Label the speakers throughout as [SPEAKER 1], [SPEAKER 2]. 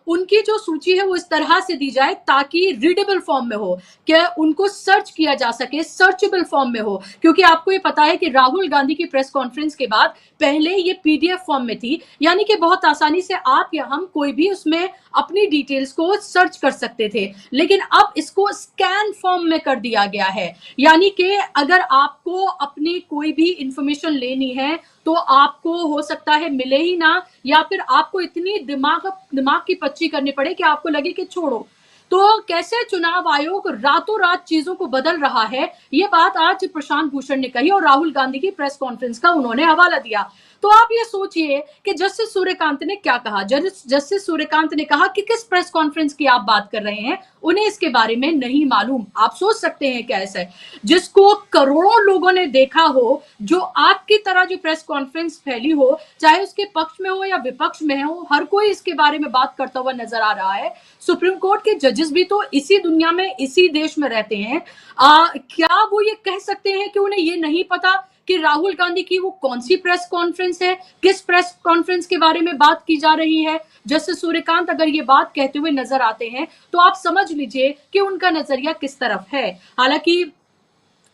[SPEAKER 1] उनकी जो सूची है वो इस तरह से दी जाए ताकि रीडेबल फॉर्म में हो, कि उनको सर्च किया जा सके, सर्चेबल फॉर्म में हो। क्योंकि आपको ये पता है कि राहुल गांधी की प्रेस कॉन्फ्रेंस के बाद पहले ये पीडीएफ फॉर्म में थी, यानी कि बहुत आसानी से आप या हम कोई भी उसमें अपनी डिटेल्स को सर्च कर सकते थे। लेकिन अब इसको स्कैन फॉर्म में कर दिया गया है, यानी कि अगर आपको अपनी कोई भी इंफॉर्मेशन लेनी है तो आपको हो सकता है मिले ही ना, या फिर आपको इतनी दिमाग की पच्ची करनी पड़े कि आपको लगे कि छोड़ो। तो कैसे चुनाव आयोग रातों रात चीजों को बदल रहा है, ये बात आज प्रशांत भूषण ने कही और राहुल गांधी की प्रेस कॉन्फ्रेंस का उन्होंने हवाला दिया। तो आप ये सोचिए कि जस्टिस सूर्यकांत ने क्या कहा। जस्टिस सूर्यकांत ने कहा कि किस प्रेस कॉन्फ्रेंस की आप बात कर रहे हैं, उन्हें इसके बारे में नहीं मालूम। आप सोच सकते हैं क्या ऐसा है, जिसको करोड़ों लोगों ने देखा हो, जो आपकी तरह जो प्रेस कॉन्फ्रेंस फैली हो, चाहे उसके पक्ष में हो या विपक्ष में हो, हर कोई इसके बारे में बात करता हुआ नजर आ रहा है। सुप्रीम कोर्ट के जजेस भी तो इसी दुनिया में, इसी देश में रहते हैं। क्या वो ये कह सकते हैं कि उन्हें ये नहीं पता कि राहुल गांधी की वो कौन सी प्रेस कॉन्फ्रेंस है, किस प्रेस कॉन्फ्रेंस के बारे में बात की जा रही है? जस्टिस सूर्यकांत अगर ये बात कहते हुए नजर आते हैं तो आप समझ लीजिए कि उनका नजरिया किस तरफ है। हालांकि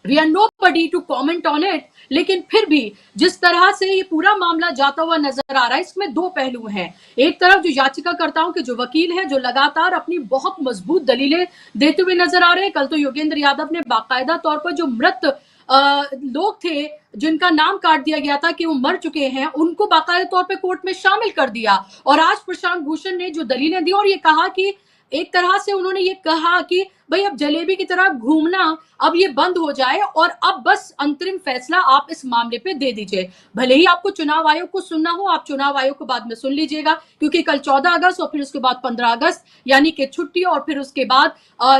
[SPEAKER 1] we are nobody to comment on it, लेकिन फिर भी जिस तरह से ये पूरा मामला जाता हुआ नजर आ रहा है, इसमें दो पहलू हैं। एक तरफ जो याचिकाकर्ताओं के जो वकील हैं, जो लगातार अपनी बहुत मजबूत दलीलें देते हुए नजर आ रहे हैं। कल तो योगेंद्र यादव ने बाकायदा तौर पर जो मृत लोग थे, जिनका नाम काट दिया गया था कि वो मर चुके हैं, उनको बाकायदा तौर पे कोर्ट में शामिल कर दिया। और आज प्रशांत भूषण ने जो दलीलें दी और ये कहा कि एक तरह से उन्होंने ये कहा कि भाई अब जलेबी की तरह घूमना अब ये बंद हो जाए और अब बस अंतरिम फैसला आप इस मामले पे दे दीजिए। भले ही आपको चुनाव आयोग को सुनना हो, आप चुनाव आयोग को बाद में सुन लीजिएगा, क्योंकि कल 14 अगस्त और फिर उसके बाद 15 अगस्त यानी कि छुट्टी, और फिर उसके बाद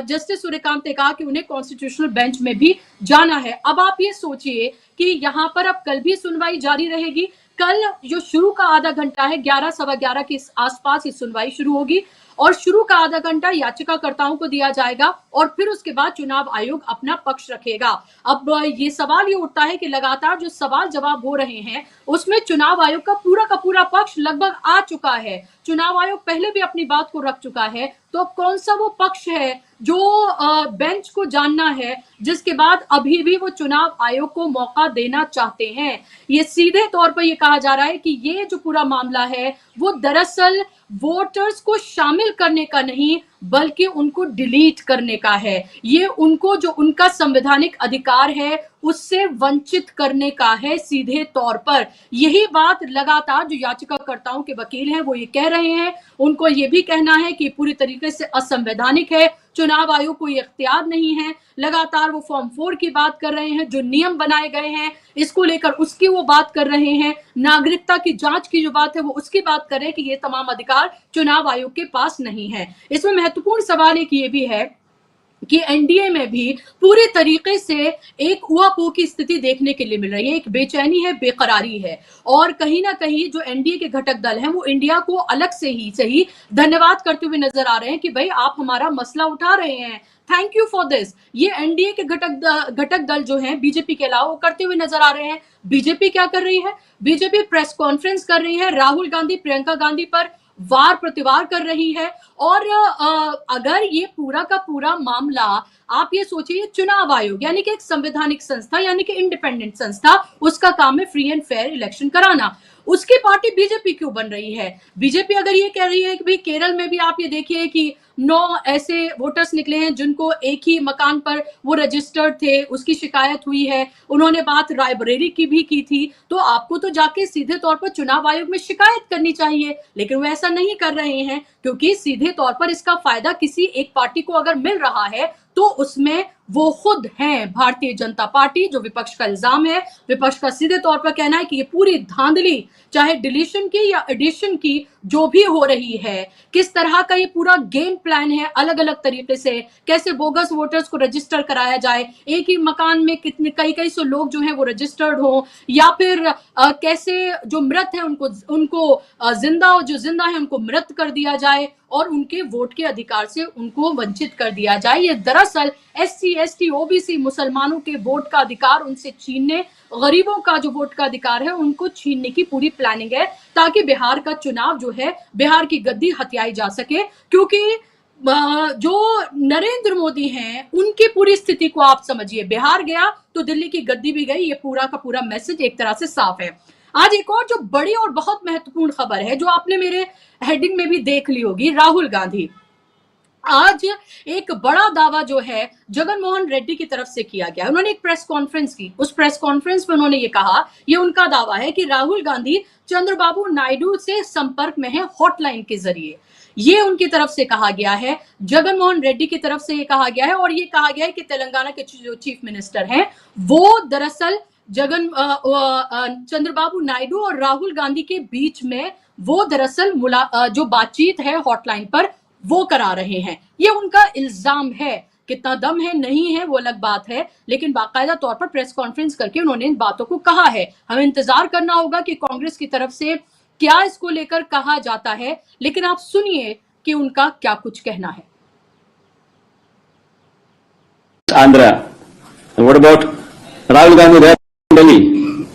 [SPEAKER 1] जस्टिस सूर्यकांत ने कहा कि उन्हें कॉन्स्टिट्यूशनल बेंच में भी जाना है। अब आप ये सोचिए कि यहाँ पर अब कल भी सुनवाई जारी रहेगी। कल जो शुरू का आधा घंटा है, 11 सवा 11 के आसपास ये सुनवाई शुरू होगी और शुरू का आधा घंटा याचिकाकर्ताओं को दिया जाएगा और फिर उसके बाद चुनाव आयोग अपना पक्ष रखेगा। अब ये सवाल ये उठता है कि लगातार जो सवाल जवाब हो रहे हैं उसमें चुनाव आयोग का पूरा पक्ष लगभग आ चुका है। चुनाव आयोग पहले भी अपनी बात को रख चुका है। तो अब कौन सा वो पक्ष है जो बेंच को जानना है, जिसके बाद अभी भी वो चुनाव आयोग को मौका देना चाहते हैं? ये सीधे तौर पर ये कहा जा रहा है कि ये जो पूरा मामला है वो दरअसल वोटर्स को शामिल करने का नहीं बल्कि उनको डिलीट करने का है। ये उनको जो उनका संवैधानिक अधिकार है उससे वंचित करने का है सीधे तौर पर। यही बात लगातार जो याचिकाकर्ताओं के वकील हैं वो ये कह रहे हैं। उनको ये भी कहना है कि पूरी तरीके से असंवैधानिक है, चुनाव आयोग को ये इख्तियार नहीं है। लगातार वो फॉर्म 4 की बात कर रहे हैं, जो नियम बनाए गए हैं इसको लेकर उसकी वो बात कर रहे हैं। नागरिकता की जांच की जो बात है वो उसकी बात कर रहे हैं कि ये तमाम अधिकार चुनाव आयोग के पास नहीं है। इसमें महत्वपूर्ण सवाल एक ये भी है कि एनडीए में भी पूरी तरीके से एक ऊहापोह की स्थिति देखने के लिए मिल रही है। एक बेचैनी है, बेकरारी है, और कहीं ना कहीं जो एनडीए के घटक दल हैं वो इंडिया को अलग से ही सही धन्यवाद करते हुए नजर आ रहे हैं कि भाई आप हमारा मसला उठा रहे हैं, थैंक यू फॉर दिस। ये एनडीए के घटक दल जो हैं बीजेपी के अलावा वो करते हुए नजर आ रहे हैं। बीजेपी क्या कर रही है? बीजेपी प्रेस कॉन्फ्रेंस कर रही है, राहुल गांधी प्रियंका गांधी पर वार प्रतिवार कर रही है। और अगर ये पूरा का पूरा मामला आप ये सोचिए, चुनाव आयोग यानी कि एक संवैधानिक संस्था, यानी कि इंडिपेंडेंट संस्था, उसका काम है फ्री एंड फेयर इलेक्शन कराना, उसकी पार्टी बीजेपी क्यों बन रही है? बीजेपी अगर ये कह रही है कि भाई केरल में भी आप ये देखिए कि 9 ऐसे वोटर्स निकले हैं जिनको एक ही मकान पर वो रजिस्टर्ड थे, उसकी शिकायत हुई है, उन्होंने बात रायबरेली की भी की थी, तो आपको तो जाके सीधे तौर पर चुनाव आयोग में शिकायत करनी चाहिए। लेकिन वो ऐसा नहीं कर रहे हैं, क्योंकि सीधे तौर पर इसका फायदा किसी एक पार्टी को अगर मिल रहा है तो उसमें वो खुद हैं भारतीय जनता पार्टी। जो विपक्ष का इल्जाम है, विपक्ष का सीधे तौर पर कहना है कि ये पूरी धांधली, चाहे डिलीशन की या एडिशन की जो भी हो रही है, किस तरह का ये पूरा गेम प्लान है, अलग अलग तरीके से कैसे बोगस वोटर्स को रजिस्टर कराया जाए, एक ही मकान में कितने कई सौ लोग जो हैं वो रजिस्टर्ड हो, या फिर कैसे जो मृत है उनको जिंदा है उनको मृत कर दिया जाए और उनके वोट के अधिकार से उनको वंचित कर दिया जाए। ये दरअसल SC ST OBC मुसलमानों के वोट का अधिकार उनसे छीनने गरीबों का जो वोट का अधिकार है उनको छीनने की पूरी प्लानिंग है, ताकि बिहार का चुनाव जो है, बिहार की गद्दी हथियाई जा सके। क्योंकि जो नरेंद्र मोदी हैं उनकी पूरी स्थिति को आप समझिए, बिहार गया तो दिल्ली की गद्दी भी गई, ये पूरा का पूरा मैसेज एक तरह से साफ है। आज एक और जो बड़ी और बहुत महत्वपूर्ण खबर है, जो आपने मेरे हेडिंग में भी देख ली होगी, राहुल गांधी। आज एक बड़ा दावा जो है जगन मोहन रेड्डी की तरफ से किया गया। उन्होंने एक प्रेस कॉन्फ्रेंस की, उस प्रेस कॉन्फ्रेंस में उन्होंने ये कहा, ये उनका दावा है कि राहुल गांधी चंद्रबाबू नायडू से संपर्क में है हॉटलाइन के जरिए। ये उनकी तरफ से कहा गया है, जगन मोहन रेड्डी की तरफ से ये कहा गया है। और ये कहा गया है कि तेलंगाना के जो चीफ मिनिस्टर हैं वो दरअसल चंद्रबाबू नायडू और राहुल गांधी के बीच में वो दरअसल जो बातचीत है हॉटलाइन पर वो करा रहे हैं। ये उनका इल्जाम है। कितना दम है नहीं है वो अलग बात है, लेकिन बाकायदा तौर पर प्रेस कॉन्फ्रेंस करके उन्होंने इन बातों को कहा है। हमें इंतजार करना होगा कि कांग्रेस की तरफ से क्या इसको लेकर कहा जाता है, लेकिन आप सुनिए कि उनका क्या कुछ कहना है।
[SPEAKER 2] Andhra. And what about Rahul Gandhi there in Delhi?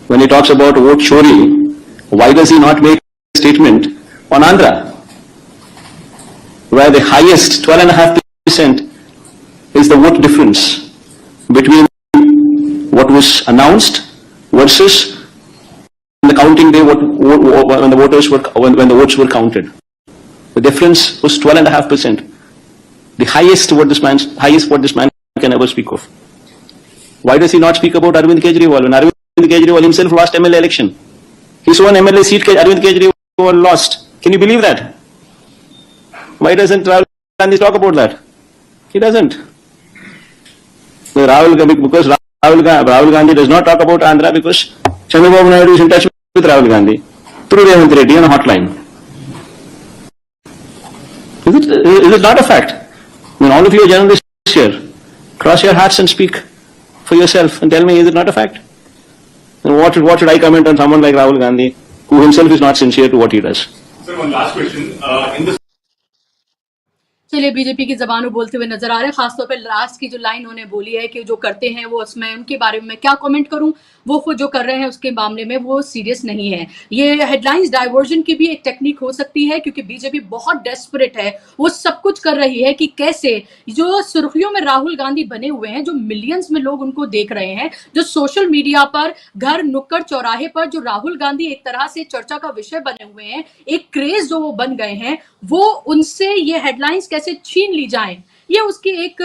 [SPEAKER 2] When he talks about vote chori, why does he not make a statement on Andhra? Where the highest 12.5% is the vote difference between what was announced versus the counting day when the votes were counted. The difference was 12.5%. The highest what this man can ever speak of. Why does he not speak about Arvind Kejriwal? When Arvind Kejriwal himself lost MLA election, his own MLA seat Arvind Kejriwal lost. Can you believe that? Why doesn't Rahul Gandhi talk about that? He doesn't. Because Rahul Gandhi does not talk about Andhra because Chandrababu Naidu is in touch with Rahul Gandhi through Revanth Reddy on a hotline. Is it not a fact? When all of you are journalists here, cross your hearts and speak for yourself and tell me, is it not a fact? And what should I comment on someone like Rahul Gandhi, who himself is not sincere to what he does?
[SPEAKER 3] Sir, one last question. In the
[SPEAKER 1] चलिए, BJP की जबानों बोलते हुए नजर आ रहे हैं, खासतौर पर last की जो लाइन उन्होंने बोली है कि जो करते हैं वो, उसमें उनके बारे में क्या कमेंट करूं, वो खुद जो कर रहे हैं उसके मामले में वो सीरियस नहीं है। ये हेडलाइंस डाइवर्जन की भी एक टेक्निक हो सकती है, क्योंकि बीजेपी बहुत डेस्परेट है, वो सब कुछ कर रही है कि कैसे जो सुर्खियों में राहुल गांधी बने हुए हैं, जो मिलियंस में लोग उनको देख रहे हैं, जो सोशल मीडिया पर घर नुक्कड़ चौराहे पर जो राहुल गांधी एक तरह से चर्चा का विषय बने हुए हैं, एक क्रेज जो वो बन गए हैं, वो उनसे ये हेडलाइंस कैसे छीन ली जाएं, ये उसकी एक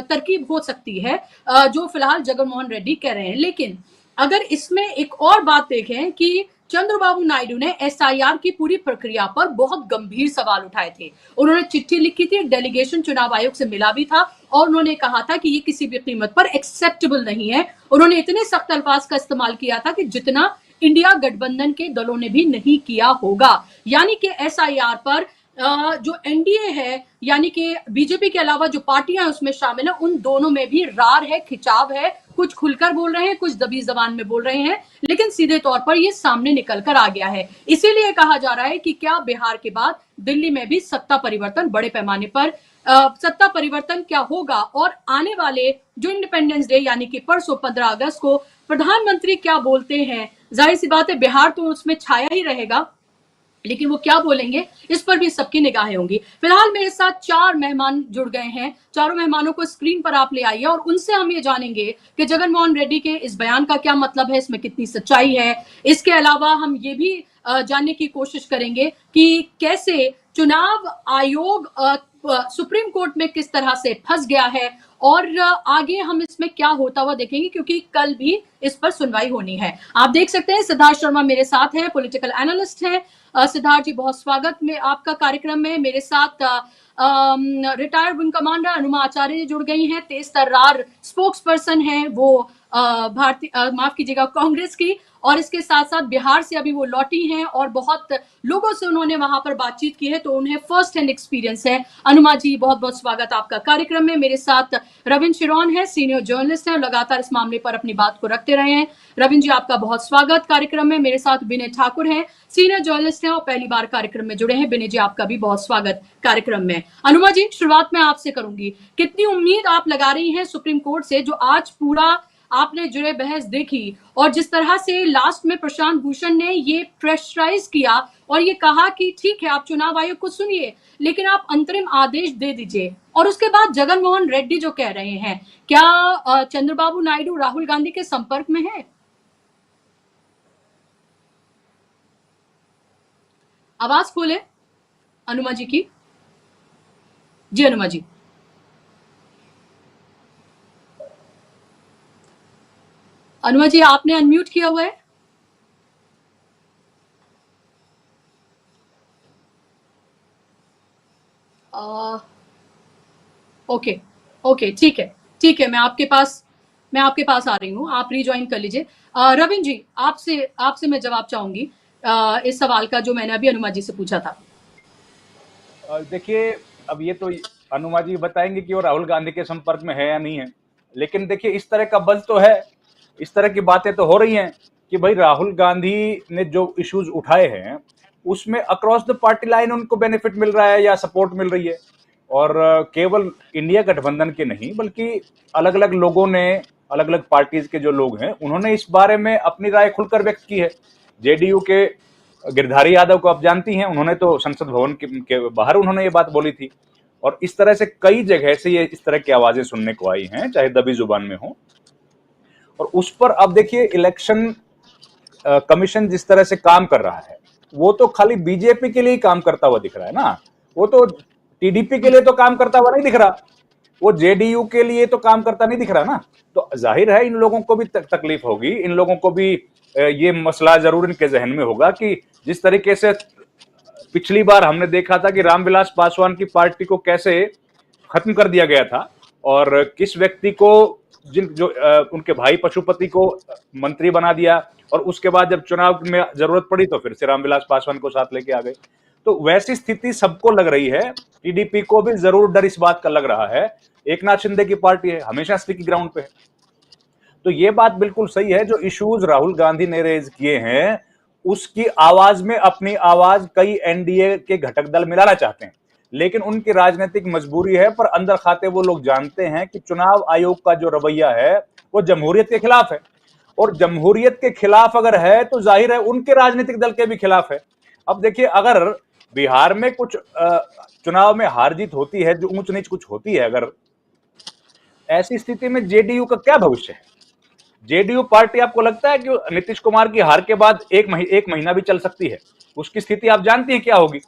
[SPEAKER 1] तरकीब हो सकती है, जो फिलहाल जगन मोहन रेड्डी कह रहे हैं। लेकिन अगर इसमें एक और बात देखें कि चंद्रबाबू नायडू ने एसआईआर की पूरी प्रक्रिया पर बहुत गंभीर सवाल उठाए थे। उन्होंने चिट्ठी लिखी थी, एक डेलीगेशन चुनाव आयोग से मिला भी था, और उन्होंने कहा था कि ये किसी भी कीमत पर एक्सेप्टेबल नहीं है। उन्होंने इतने सख्त अल्फाज का इस्तेमाल किया था कि जितना इंडिया गठबंधन के दलों ने भी नहीं किया होगा। यानी कि एसआईआर पर जो एनडीए है, यानी कि बीजेपी के अलावा जो पार्टियां उसमें शामिल है, उन दोनों में भी रार है, खिंचाव है। कुछ खुलकर बोल रहे हैं, कुछ दबी जबान में बोल रहे हैं, लेकिन सीधे तौर पर ये सामने निकल कर आ गया है। इसीलिए कहा जा रहा है कि क्या बिहार के बाद दिल्ली में भी सत्ता परिवर्तन, बड़े पैमाने पर सत्ता परिवर्तन क्या होगा, और आने वाले जो इंडिपेंडेंस डे यानी कि परसों 15 अगस्त को प्रधानमंत्री क्या बोलते हैं। जाहिर सी बात है बिहार तो उसमें छाया ही रहेगा, लेकिन वो क्या बोलेंगे इस पर भी सबकी निगाहें होंगी। फिलहाल मेरे साथ 4 मेहमान जुड़ गए हैं, चारों मेहमानों को स्क्रीन पर आप ले आइए और उनसे हम ये जानेंगे कि जगन मोहन रेड्डी के इस बयान का क्या मतलब है, इसमें कितनी सच्चाई है। इसके अलावा हम ये भी जानने की कोशिश करेंगे कि कैसे चुनाव आयोग सुप्रीम कोर्ट में किस तरह से फंस गया है, और आगे हम इसमें क्या होता हुआ देखेंगे, क्योंकि कल भी इस पर सुनवाई होनी है। आप देख सकते हैं सिद्धार्थ शर्मा मेरे साथ हैं, पॉलिटिकल एनालिस्ट हैं। सिद्धार्थ जी, बहुत स्वागत में आपका कार्यक्रम में। मेरे साथ रिटायर्ड विंग कमांडर अनुमा आचार्य जी जुड़ गई हैं, तेज तर्रार स्पोक्स पर्सन हैं वो भारतीय माफ कीजिएगा कांग्रेस की, और इसके साथ साथ बिहार से अभी वो लौटी हैं और बहुत लोगों से उन्होंने वहां पर बातचीत की है, तो उन्हें फर्स्ट हैंड एक्सपीरियंस है। अनुमा जी, बहुत बहुत स्वागत आपका कार्यक्रम में। मेरे साथ रविंद्र शिरोन है, सीनियर जर्नलिस्ट हैं और लगातार इस मामले पर अपनी बात को रखते रहे हैं। रविंद्र जी, आपका बहुत स्वागत कार्यक्रम में। मेरे साथ विनय ठाकुर हैं, सीनियर जर्नलिस्ट हैं और पहली बार कार्यक्रम में जुड़े हैं। विनय जी, आपका भी बहुत स्वागत कार्यक्रम में। अनुमा जी, शुरुआत में आपसे करूंगी, कितनी उम्मीद आप लगा रही हैं सुप्रीम कोर्ट से, जो आज पूरा आपने जुड़े बहस देखी और जिस तरह से लास्ट में प्रशांत भूषण ने ये प्रेशराइज किया और ये कहा कि ठीक है आप चुनाव आयोग को सुनिए लेकिन आप अंतरिम आदेश दे दीजिए, और उसके बाद जगन मोहन रेड्डी जो कह रहे हैं, क्या चंद्रबाबू नायडू राहुल गांधी के संपर्क में है? आवाज खोले अनुमा जी की। जी अनुमा जी। अनुमा जी आपने अनम्यूट किया हुआ है। ओके ओके ठीक है मैं आपके पास आ रही हूँ, आप रिज्वाइन कर लीजिए। रविंद्र जी आपसे मैं जवाब चाहूंगी इस सवाल का जो मैंने अभी अनुमा जी से पूछा था।
[SPEAKER 4] देखिए, अब ये तो अनुमा जी बताएंगे कि वो राहुल गांधी के संपर्क में है या नहीं है, लेकिन देखिए इस तरह का बज़ तो है, इस तरह की बातें तो हो रही हैं कि भाई राहुल गांधी ने जो इश्यूज उठाए हैं उसमें अक्रॉस द पार्टी लाइन उनको बेनिफिट मिल रहा है या सपोर्ट मिल रही है, और केवल इंडिया गठबंधन के नहीं बल्कि अलग अलग लोगों ने, अलग अलग पार्टीज के जो लोग हैं उन्होंने इस बारे में अपनी राय खुलकर व्यक्त की है। जेडीयू के गिरधारी यादव को आप जानती हैं, उन्होंने तो संसद भवन के बाहर उन्होंने ये बात बोली थी, और इस तरह से कई जगह से ये इस तरह की आवाजें सुनने को आई हैं, चाहे दबी जुबान में हो। और उस पर अब देखिए इलेक्शन कमीशन जिस तरह से काम कर रहा है वो तो खाली बीजेपी के लिए ही काम करता हुआ दिख रहा है ना, वो तो टीडीपी के लिए तो काम करता हुआ नहीं दिख रहा, वो जेडीयू के लिए तो काम करता नहीं दिख रहा ना। तो जाहिर है इन लोगों को भी तकलीफ होगी, इन लोगों को भी ये मसला जरूर इनके जहन में होगा कि जिस तरीके से पिछली बार हमने देखा था कि रामविलास पासवान की पार्टी को कैसे खत्म कर दिया गया था और किस व्यक्ति को उनके भाई पशुपति को मंत्री बना दिया, और उसके बाद जब चुनाव में जरूरत पड़ी तो फिर से रामविलास पासवान को साथ लेके आ गए। तो वैसी स्थिति सबको लग रही है, टीडीपी को भी जरूर डर इस बात का लग रहा है, एकनाथ शिंदे की पार्टी है, हमेशा स्टिकी ग्राउंड पे है। तो ये बात बिल्कुल सही है, जो इश्यूज राहुल गांधी ने रेज किए हैं उसकी आवाज में अपनी आवाज कई एनडीए के घटक दल मिलाना चाहते हैं, लेकिन उनकी राजनीतिक मजबूरी है, पर अंदर खाते वो लोग जानते हैं कि चुनाव आयोग का जो रवैया है वो जमहूरियत के खिलाफ है, और जमहूरियत के खिलाफ अगर है तो जाहिर है उनके राजनीतिक दल के भी खिलाफ है। अब देखिए अगर बिहार में कुछ चुनाव में हार जीत होती है, जो ऊंच नीच कुछ होती है, अगर ऐसी स्थिति में जेडीयू का क्या भविष्य है? जेडीयू पार्टी आपको लगता है कि नीतीश कुमार की हार के बाद एक महीना भी चल सकती है? उसकी स्थिति आप जानती हैं क्या होगी।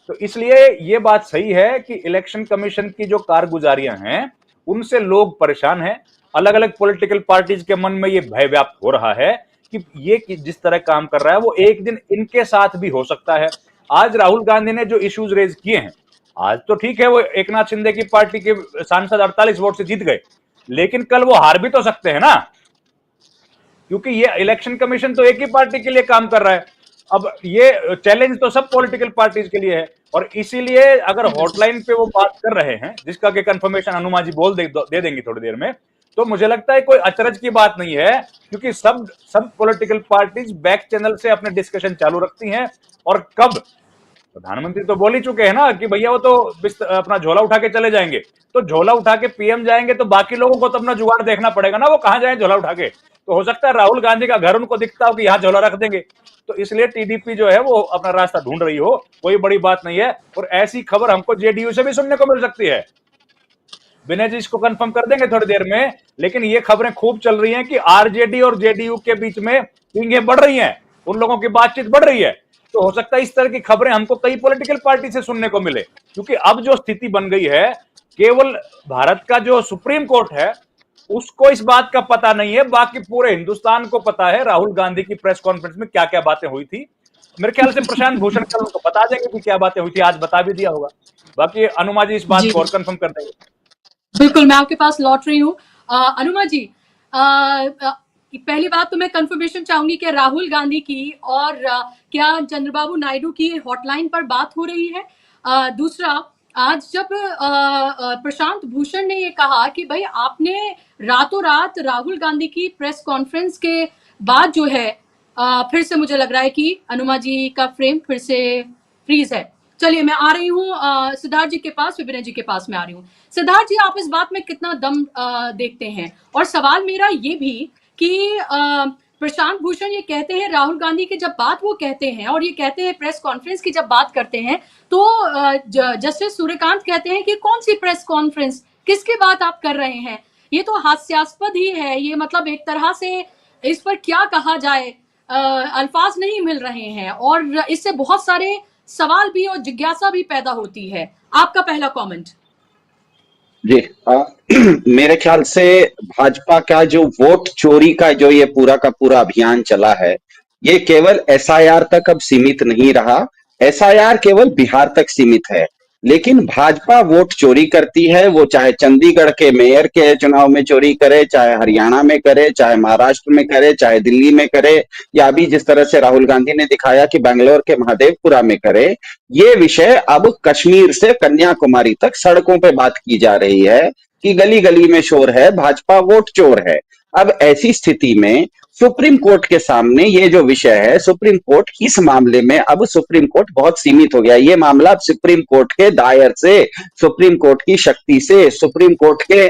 [SPEAKER 4] तो इसलिए ये बात सही है कि इलेक्शन कमीशन की जो कारगुजारियां हैं उनसे लोग परेशान हैं, अलग अलग पॉलिटिकल पार्टीज के मन में ये भय व्याप्त हो रहा है कि ये जिस तरह काम कर रहा है वो एक दिन इनके साथ भी हो सकता है। आज राहुल गांधी ने जो इश्यूज रेज किए हैं, आज तो ठीक है वो एकनाथ शिंदे की पार्टी के सांसद 48 वोट से जीत गए, लेकिन कल वो हार भी तो सकते हैं ना, क्योंकि ये इलेक्शन कमीशन तो एक ही पार्टी के लिए काम कर रहा है। अब ये चैलेंज तो सब पॉलिटिकल पार्टीज के लिए है, और इसीलिए अगर हॉटलाइन पे वो बात कर रहे हैं जिसका कि कंफर्मेशन अनुमा जी दे देंगी थोड़ी देर में, तो मुझे लगता है कोई अचरज की बात नहीं है, क्योंकि सब पॉलिटिकल पार्टीज बैक चैनल से अपने डिस्कशन चालू रखती हैं। और कब प्रधानमंत्री तो बोल ही चुके हैं ना कि भैया वो तो अपना झोला उठा के चले जाएंगे, तो झोला उठा के पीएम जाएंगे तो बाकी लोगों को तो अपना जुगाड़ देखना पड़ेगा ना, वो कहां जाए झोला उठा के। तो हो सकता है राहुल गांधी का घर उनको दिखता हो कि यहाँ झोला रख देंगे, तो इसलिए टीडीपी जो है वो अपना रास्ता ढूंढ रही हो, कोई बड़ी बात नहीं है। और ऐसी खबर हमको जेडीयू से भी सुनने को मिल सकती है, विनय जी इसको कंफर्म कर देंगे थोड़ी देर में, लेकिन ये खबरें खूब चल रही हैं कि आरजेडी और जेडीयू के बीच में पिंगें बढ़ रही हैं, उन लोगों की बातचीत बढ़ रही है। तो हो सकता है इस तरह की खबरें हमको कई पॉलिटिकल पार्टी से सुनने को मिले, क्योंकि अब जो स्थिति बन गई है, केवल भारत का जो सुप्रीम कोर्ट है उसको इस बात का पता नहीं है, बाकी पूरे हिंदुस्तान को पता है राहुल गांधी की प्रेस कॉन्फ्रेंस में क्या क्या बातें हुई थी। मेरे ख्याल से प्रशांत भूषण कल उनको बता देंगे कि क्या बातें हुई थी, आज बता भी दिया होगा, बाकी अनुमा जी इस बात को और कंफर्म कर देंगे।
[SPEAKER 1] बिल्कुल, मैं आपके पास लौट रही हूँ। अनुमा जी, पहली बात तो मैं कंफर्मेशन चाहूंगी कि राहुल गांधी की और क्या चंद्रबाबू नायडू की हॉटलाइन पर बात हो रही है। दूसरा, आज जब प्रशांत भूषण ने ये कहा कि भाई आपने रातों रात राहुल गांधी की प्रेस कॉन्फ्रेंस के बाद जो है फिर से मुझे लग रहा है कि अनुमा जी का फ्रेम फिर से फ्रीज है। चलिए मैं आ रही हूँ सिद्धार्थ जी के पास, विपिन जी के पास मैं आ रही हूँ। सिद्धार्थ जी, आप इस बात में कितना दम देखते हैं? और सवाल मेरा ये भी कि प्रशांत भूषण ये कहते हैं, राहुल गांधी की जब बात वो कहते हैं और ये कहते हैं प्रेस कॉन्फ्रेंस की जब बात करते हैं, तो जस्टिस सूर्यकांत कहते हैं कि कौन सी प्रेस कॉन्फ्रेंस, किसकी बात आप कर रहे हैं? ये तो हास्यास्पद ही है। ये मतलब एक तरह से इस पर क्या कहा जाए, अल्फाज नहीं मिल रहे हैं और इससे बहुत सारे सवाल भी और जिज्ञासा भी पैदा होती है। आपका पहला कमेंट।
[SPEAKER 5] जी मेरे ख्याल से भाजपा का जो वोट चोरी का जो ये पूरा का पूरा अभियान चला है, ये केवल एसआईआर तक अब सीमित नहीं रहा। एसआईआर केवल बिहार तक सीमित है, लेकिन भाजपा वोट चोरी करती है। वो चाहे चंडीगढ़ के मेयर के चुनाव में चोरी करे, चाहे हरियाणा में करे, चाहे महाराष्ट्र में करे, चाहे दिल्ली में करे, या अभी जिस तरह से राहुल गांधी ने दिखाया कि बेंगलोर के महादेवपुरा में करे। ये विषय अब कश्मीर से कन्याकुमारी तक सड़कों पे बात की जा रही है कि गली गली में शोर है, भाजपा वोट चोर है। अब ऐसी स्थिति में सुप्रीम कोर्ट के सामने ये जो विषय है, सुप्रीम कोर्ट इस मामले में अब सुप्रीम कोर्ट बहुत सीमित हो गया। ये मामला अब सुप्रीम कोर्ट के दायर से, सुप्रीम कोर्ट की शक्ति से, सुप्रीम कोर्ट के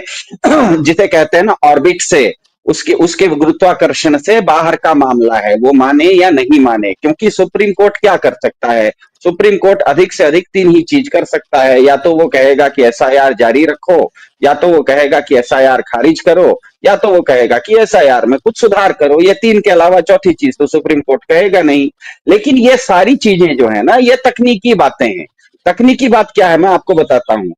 [SPEAKER 5] जिसे कहते हैं ना ऑर्बिट से, उसके गुरुत्वाकर्षण से बाहर का मामला है। वो माने या नहीं माने, क्योंकि सुप्रीम कोर्ट क्या कर सकता है? सुप्रीम कोर्ट अधिक से अधिक तीन ही चीज कर सकता है। या तो वो कहेगा कि एसआईआर जारी रखो, या तो वो कहेगा कि एसआईआर खारिज करो, या तो वो कहेगा कि एसआईआर में कुछ सुधार करो। ये तीन के अलावा चौथी चीज तो सुप्रीम कोर्ट कहेगा नहीं। लेकिन ये सारी चीजें जो है ना, ये तकनीकी बातें हैं। तकनीकी बात क्या है मैं आपको बताता हूं।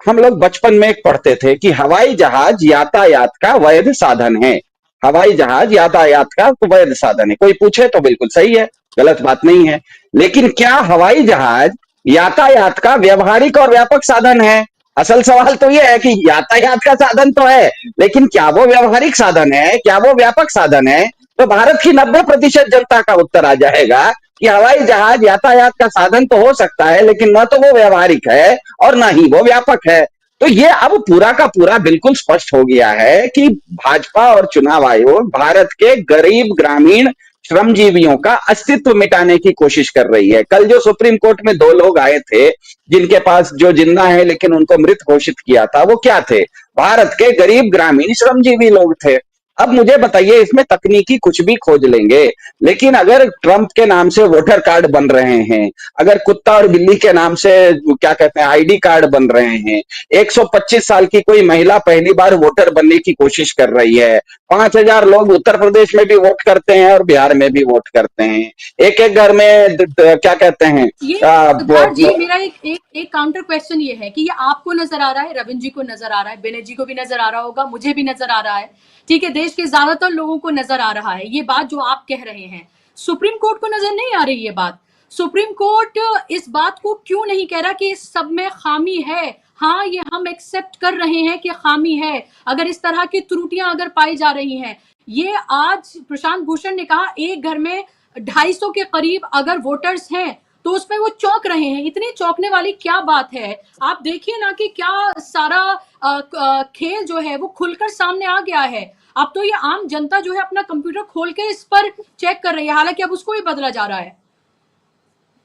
[SPEAKER 5] हम लोग बचपन में एक पढ़ते थे कि हवाई जहाज यातायात का वैध साधन है। हवाई जहाज यातायात का वैध साधन है। कोई पूछे तो बिल्कुल सही है, गलत बात नहीं है। लेकिन क्या हवाई जहाज यातायात का व्यवहारिक और व्यापक साधन है? असल सवाल तो यह है कि यातायात का साधन तो है, लेकिन क्या वो व्यवहारिक साधन है, क्या वो व्यापक साधन है? तो भारत की 90% जनता का उत्तर आ जाएगा कि हवाई जहाज यातायात का साधन तो हो सकता है, लेकिन न तो वो व्यवहारिक है और न ही वो व्यापक है। तो ये अब पूरा का पूरा बिल्कुल स्पष्ट हो गया है कि भाजपा और चुनाव आयोग भारत के गरीब ग्रामीण श्रमजीवियों का अस्तित्व मिटाने की कोशिश कर रही है। कल जो सुप्रीम कोर्ट में दो लोग आए थे, जिनके पास जो जिंदा है लेकिन उनको मृत घोषित किया था, वो क्या थे? भारत के गरीब ग्रामीण श्रमजीवी लोग थे। अब मुझे बताइए, इसमें तकनीकी कुछ भी खोज लेंगे, लेकिन अगर ट्रंप के नाम से वोटर कार्ड बन रहे हैं, अगर कुत्ता और बिल्ली के नाम से क्या कहते हैं आईडी कार्ड बन रहे हैं, 125 साल की कोई महिला पहली बार वोटर बनने की कोशिश कर रही है, 5000 लोग उत्तर प्रदेश में भी वोट करते हैं और बिहार में भी वोट करते हैं, एक एक घर में क्या कहते हैं
[SPEAKER 1] जी मेरा एक काउंटर क्वेश्चन ये है कि ये आपको नजर आ रहा है, रविंद्र जी को नजर आ रहा है, बेनर्जी जी को भी नजर आ रहा होगा, मुझे भी नजर आ रहा है, ठीक है, देश के ज्यादातर लोगों को नजर आ रहा है। ये बात जो आप कह रहे हैं, सुप्रीम कोर्ट को नजर नहीं आ रही ये बात? सुप्रीम कोर्ट इस बात को क्यों नहीं कह रहा कि इस सब में खामी है? हाँ, ये हम एक्सेप्ट कर रहे हैं कि खामी है। अगर इस तरह की त्रुटियां अगर पाई जा रही हैं, ये आज प्रशांत भूषण ने कहा एक घर में 250 के करीब अगर वोटर्स हैं तो उसमें वो चौंक रहे हैं। इतनी चौंकने वाली क्या बात है? आप देखिए ना कि क्या सारा खेल जो है वो खुलकर सामने आ गया है। अब तो ये आम जनता जो है अपना कंप्यूटर खोल के इस पर चेक कर रही है, हालांकि अब उसको भी बदला जा रहा है।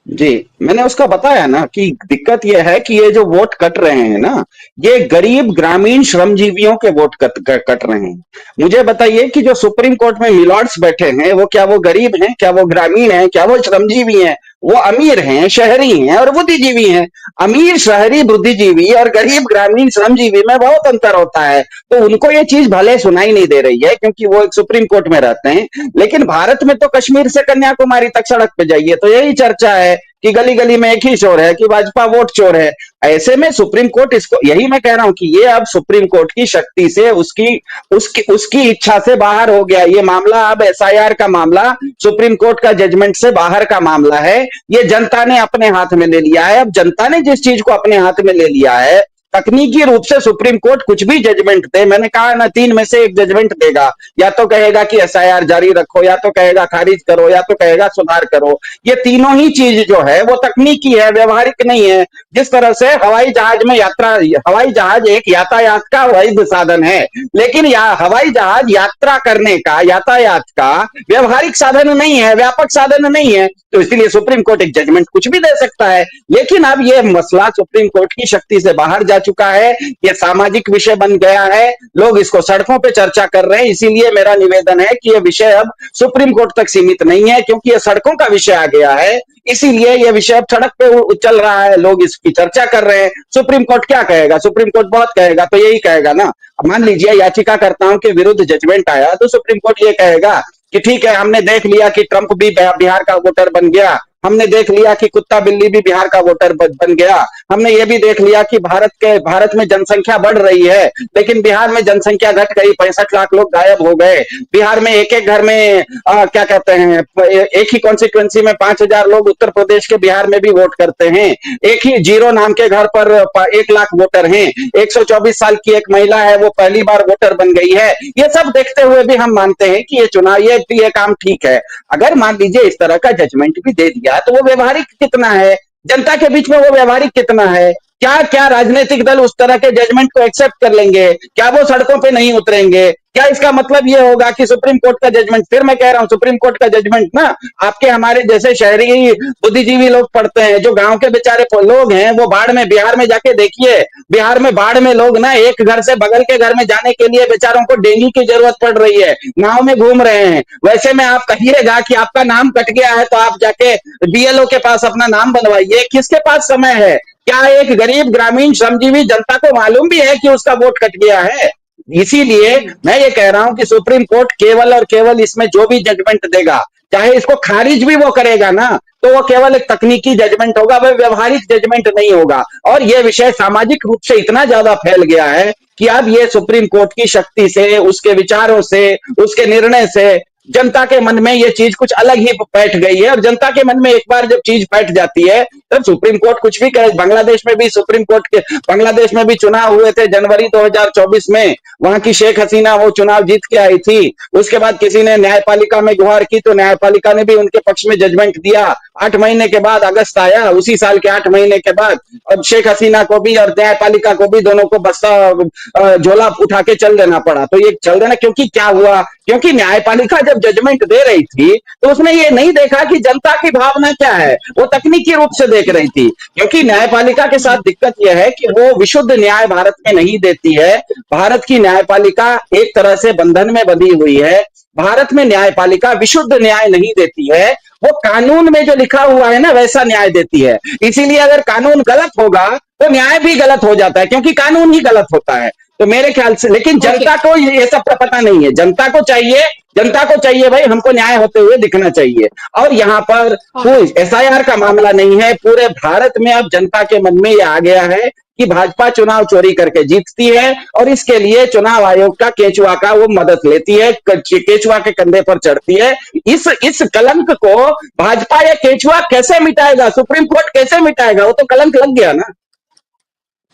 [SPEAKER 5] जी, मैंने उसका बताया ना कि दिक्कत यह है कि ये जो वोट कट रहे हैं ना, ये गरीब ग्रामीण श्रमजीवियों के वोट कट रहे हैं। मुझे बताइए कि जो सुप्रीम कोर्ट में मिलॉर्ड्स बैठे हैं, वो क्या वो गरीब हैं, क्या वो ग्रामीण हैं, क्या वो श्रमजीवी हैं? वो अमीर हैं, शहरी हैं और बुद्धिजीवी हैं। अमीर शहरी बुद्धिजीवी और गरीब ग्रामीण श्रमजीवी में बहुत अंतर होता है। तो उनको ये चीज भले सुनाई नहीं दे रही है क्योंकि वो एक सुप्रीम कोर्ट में रहते हैं, लेकिन भारत में तो कश्मीर से कन्याकुमारी तक सड़क पे जाइए तो यही चर्चा है कि गली गली में एक ही शोर है कि भाजपा वोट चोर है। ऐसे में सुप्रीम कोर्ट इसको, यही मैं कह रहा हूं कि ये अब सुप्रीम कोर्ट की शक्ति से, उसकी इच्छा से बाहर हो गया ये मामला। अब एसआईआर का मामला सुप्रीम कोर्ट का जजमेंट से बाहर का मामला है। ये जनता ने अपने हाथ में ले लिया है। अब जनता ने जिस चीज को अपने हाथ में ले लिया है, तकनीकी रूप से सुप्रीम कोर्ट कुछ भी जजमेंट दे, मैंने कहा ना 3 में से एक जजमेंट देगा, या तो कहेगा कि एसआईआर जारी रखो, या तो कहेगा खारिज करो, या तो कहेगा सुधार करो। ये तीनों ही चीज जो है वो तकनीकी है, व्यवहारिक नहीं है। जिस तरह से हवाई जहाज में यात्रा, हवाई जहाज एक यातायात का वैध साधन है, लेकिन हवाई जहाज यात्रा करने का, यातायात का व्यवहारिक साधन नहीं है, व्यापक साधन नहीं है। तो इसलिए सुप्रीम कोर्ट एक जजमेंट कुछ भी दे सकता है। लेकिन अब ये मसला सुप्रीम कोर्ट की शक्ति से बाहर जा चुका है, ये सामाजिक विषय बन गया है, लोग इसको सड़कों पे चर्चा कर रहे हैं। इसीलिए मेरा निवेदन है कि ये विषय अब सुप्रीम कोर्ट तक सीमित नहीं है, क्योंकि ये सड़कों का विषय आ गया है। इसीलिए ये विषय अब सड़क पे चल रहा है, लोग इसकी चर्चा कर रहे हैं। सुप्रीम कोर्ट क्या कहेगा? सुप्रीम कोर्ट बहुत कहेगा, तो यही कहेगा ना। मान लीजिए याचिकाकर्ताओं के विरुद्ध जजमेंट आया, तो सुप्रीम कोर्ट ये कहेगा कि ठीक है, हमने देख लिया कि ट्रंप भी बिहार का वोटर बन गया, हमने देख लिया कि कुत्ता बिल्ली भी बिहार का वोटर बन गया, हमने ये भी देख लिया कि भारत में जनसंख्या बढ़ रही है, लेकिन बिहार में जनसंख्या घट गई, 65 लाख लोग गायब हो गए। बिहार में एक एक घर में क्या कहते हैं, एक ही कॉन्स्टिट्यूएंसी में 5,000 लोग उत्तर प्रदेश के बिहार में भी वोट करते हैं। एक ही जीरो नाम के घर पर 1 लाख वोटर हैं। 124 साल की एक महिला है, वो पहली बार वोटर बन गई है। ये सब देखते हुए भी हम मानते हैं कि ये चुनाव, ये काम ठीक है। अगर मान लीजिए इस तरह का जजमेंट भी दे दिया, तो वो व्यवहारिक कितना है, जनता के बीच में वो व्यवहारिक कितना है? क्या क्या राजनीतिक दल उस तरह के जजमेंट को एक्सेप्ट कर लेंगे? क्या वो सड़कों पे नहीं उतरेंगे? क्या इसका मतलब ये होगा कि सुप्रीम कोर्ट का जजमेंट, फिर मैं कह रहा हूं सुप्रीम कोर्ट का जजमेंट ना आपके हमारे जैसे शहरी बुद्धिजीवी लोग पढ़ते हैं, जो गांव के बेचारे लोग हैं, वो बाढ़ में, बिहार में जाके देखिए, बिहार में बाढ़ में लोग ना एक घर से बगल के घर में जाने के लिए बेचारों को डेंगी की जरूरत पड़ रही है, नाव में घूम रहे हैं। वैसे में आप कहिएगा कि आपका नाम कट गया है, तो आप जाके बीएलओ के पास अपना नाम बनवाइए। किसके पास समय है? क्या एक गरीब ग्रामीण श्रमजीवी जनता को मालूम भी है कि उसका वोट कट गया है? इसीलिए मैं ये कह रहा हूं कि सुप्रीम कोर्ट केवल और केवल इसमें जो भी जजमेंट देगा, चाहे इसको खारिज भी वो करेगा ना, तो वो केवल एक तकनीकी जजमेंट होगा, वह व्यवहारिक जजमेंट नहीं होगा। और यह विषय सामाजिक रूप से इतना ज्यादा फैल गया है कि अब ये सुप्रीम कोर्ट की शक्ति से, उसके विचारों से, उसके निर्णय से जनता के मन में ये चीज कुछ अलग ही बैठ गई है। और जनता के मन में एक बार जब चीज बैठ जाती है, तब सुप्रीम कोर्ट कुछ भी करे। बांग्लादेश में भी सुप्रीम कोर्ट के, बांग्लादेश में भी चुनाव हुए थे जनवरी 2024 में, वहां की शेख हसीना वो चुनाव जीत के आई थी। उसके बाद किसी ने न्यायपालिका में गुहार की, तो न्यायपालिका ने भी उनके पक्ष में जजमेंट दिया। 8 महीने के बाद अगस्त आया, उसी साल के 8 महीने के बाद अब शेख हसीना को भी और न्यायपालिका को भी, दोनों को बस्ता झोला उठा के चल देना पड़ा। तो ये चल देना क्योंकि क्या हुआ? क्योंकि न्यायपालिका जब जजमेंट दे रही थी, तो उसने ये नहीं देखा कि जनता की भावना क्या है, वो तकनीकी रूप से देख रही थी। क्योंकि न्यायपालिका के साथ दिक्कत यह है कि वो विशुद्ध न्याय भारत में नहीं देती है। भारत की न्यायपालिका एक तरह से बंधन में बंधी हुई है। भारत में न्यायपालिका विशुद्ध न्याय नहीं देती है, वो कानून में जो लिखा हुआ है ना, वैसा न्याय देती है। इसीलिए अगर कानून गलत होगा, तो न्याय भी गलत हो जाता है, क्योंकि कानून ही गलत होता है। तो मेरे ख्याल से, लेकिन जनता को ये सब का पता नहीं है। जनता को चाहिए भाई, हमको न्याय होते हुए दिखना चाहिए। और यहाँ पर कोई एसआईआर का मामला नहीं है। पूरे भारत में अब जनता के मन में ये आ गया है कि भाजपा चुनाव चोरी करके जीतती है, और इसके लिए चुनाव आयोग का, केचुआ का वो मदद लेती है, केचुआ के कंधे पर चढ़ती है। इस कलंक को भाजपा या केचुआ कैसे मिटाएगा? सुप्रीम कोर्ट कैसे मिटाएगा? वो तो कलंक लग गया ना।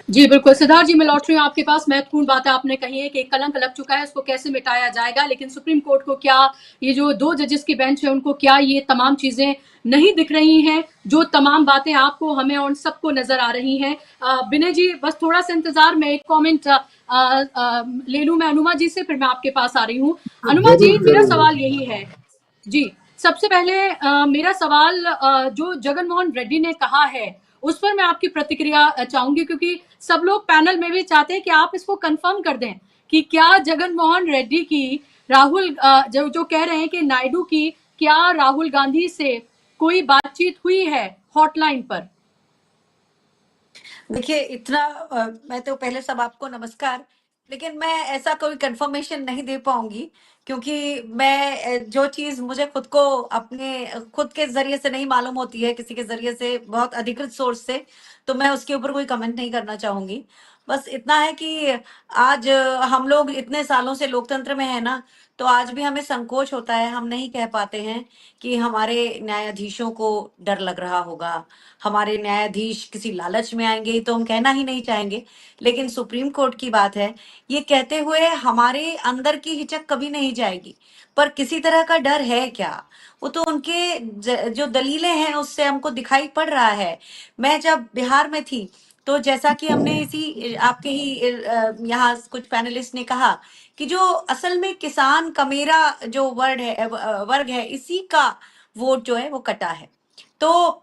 [SPEAKER 1] जी बिल्कुल सिद्धार्थ जी, मैं लौट रही हूँ आपके पास। महत्वपूर्ण बात आपने कही है कि कलंक लग चुका है, उसको कैसे मिटाया जाएगा। लेकिन सुप्रीम कोर्ट को क्या, ये जो 2 जजेस की बेंच है, उनको क्या ये तमाम चीजें नहीं दिख रही हैं, जो तमाम बातें आपको, हमें और सबको नजर आ रही हैं? विनय जी बस थोड़ा सा इंतजार, मैं एक कॉमेंट ले लूं मैं अनुमा जी से, फिर मैं आपके पास आ रही हूँ। अनुमा जी, मेरा सवाल यही है जी, सबसे पहले मेरा सवाल, जो जगन मोहन रेड्डी ने कहा है, उस पर मैं आपकी प्रतिक्रिया चाहूंगी, क्योंकि सब लोग पैनल में भी चाहते हैं कि आप इसको कंफर्म कर दें कि क्या जगन मोहन रेड्डी की राहुल, जो कह रहे हैं कि नायडू की, क्या राहुल गांधी से कोई बातचीत हुई है हॉटलाइन पर?
[SPEAKER 6] देखिए इतना मैं तो पहले सब आपको नमस्कार, लेकिन मैं ऐसा कोई कंफर्मेशन नहीं दे पाऊंगी, क्योंकि मैं जो चीज मुझे खुद को अपने खुद के जरिए से नहीं मालूम होती है, किसी के जरिए से, बहुत अधिकृत सोर्स से, तो मैं उसके ऊपर कोई कमेंट नहीं करना चाहूंगी। बस इतना है कि आज हम लोग इतने सालों से लोकतंत्र में है ना, तो आज भी हमें संकोच होता है, हम नहीं कह पाते हैं कि हमारे न्यायाधीशों को डर लग रहा होगा, हमारे न्यायाधीश किसी लालच में आएंगे, तो हम कहना ही नहीं चाहेंगे। लेकिन सुप्रीम कोर्ट की बात है, ये कहते हुए हमारे अंदर की हिचक कभी नहीं जाएगी, पर किसी तरह का डर है क्या, वो तो उनके जो दलीलें हैं उससे हमको दिखाई पड़ रहा है। मैं जब बिहार में थी, तो जैसा कि हमने इसी आपके ही यहाँ कुछ पैनलिस्ट ने कहा कि जो असल में किसान का मेरा जो वर्ग है, इसी का वोट जो है वो कटा है। तो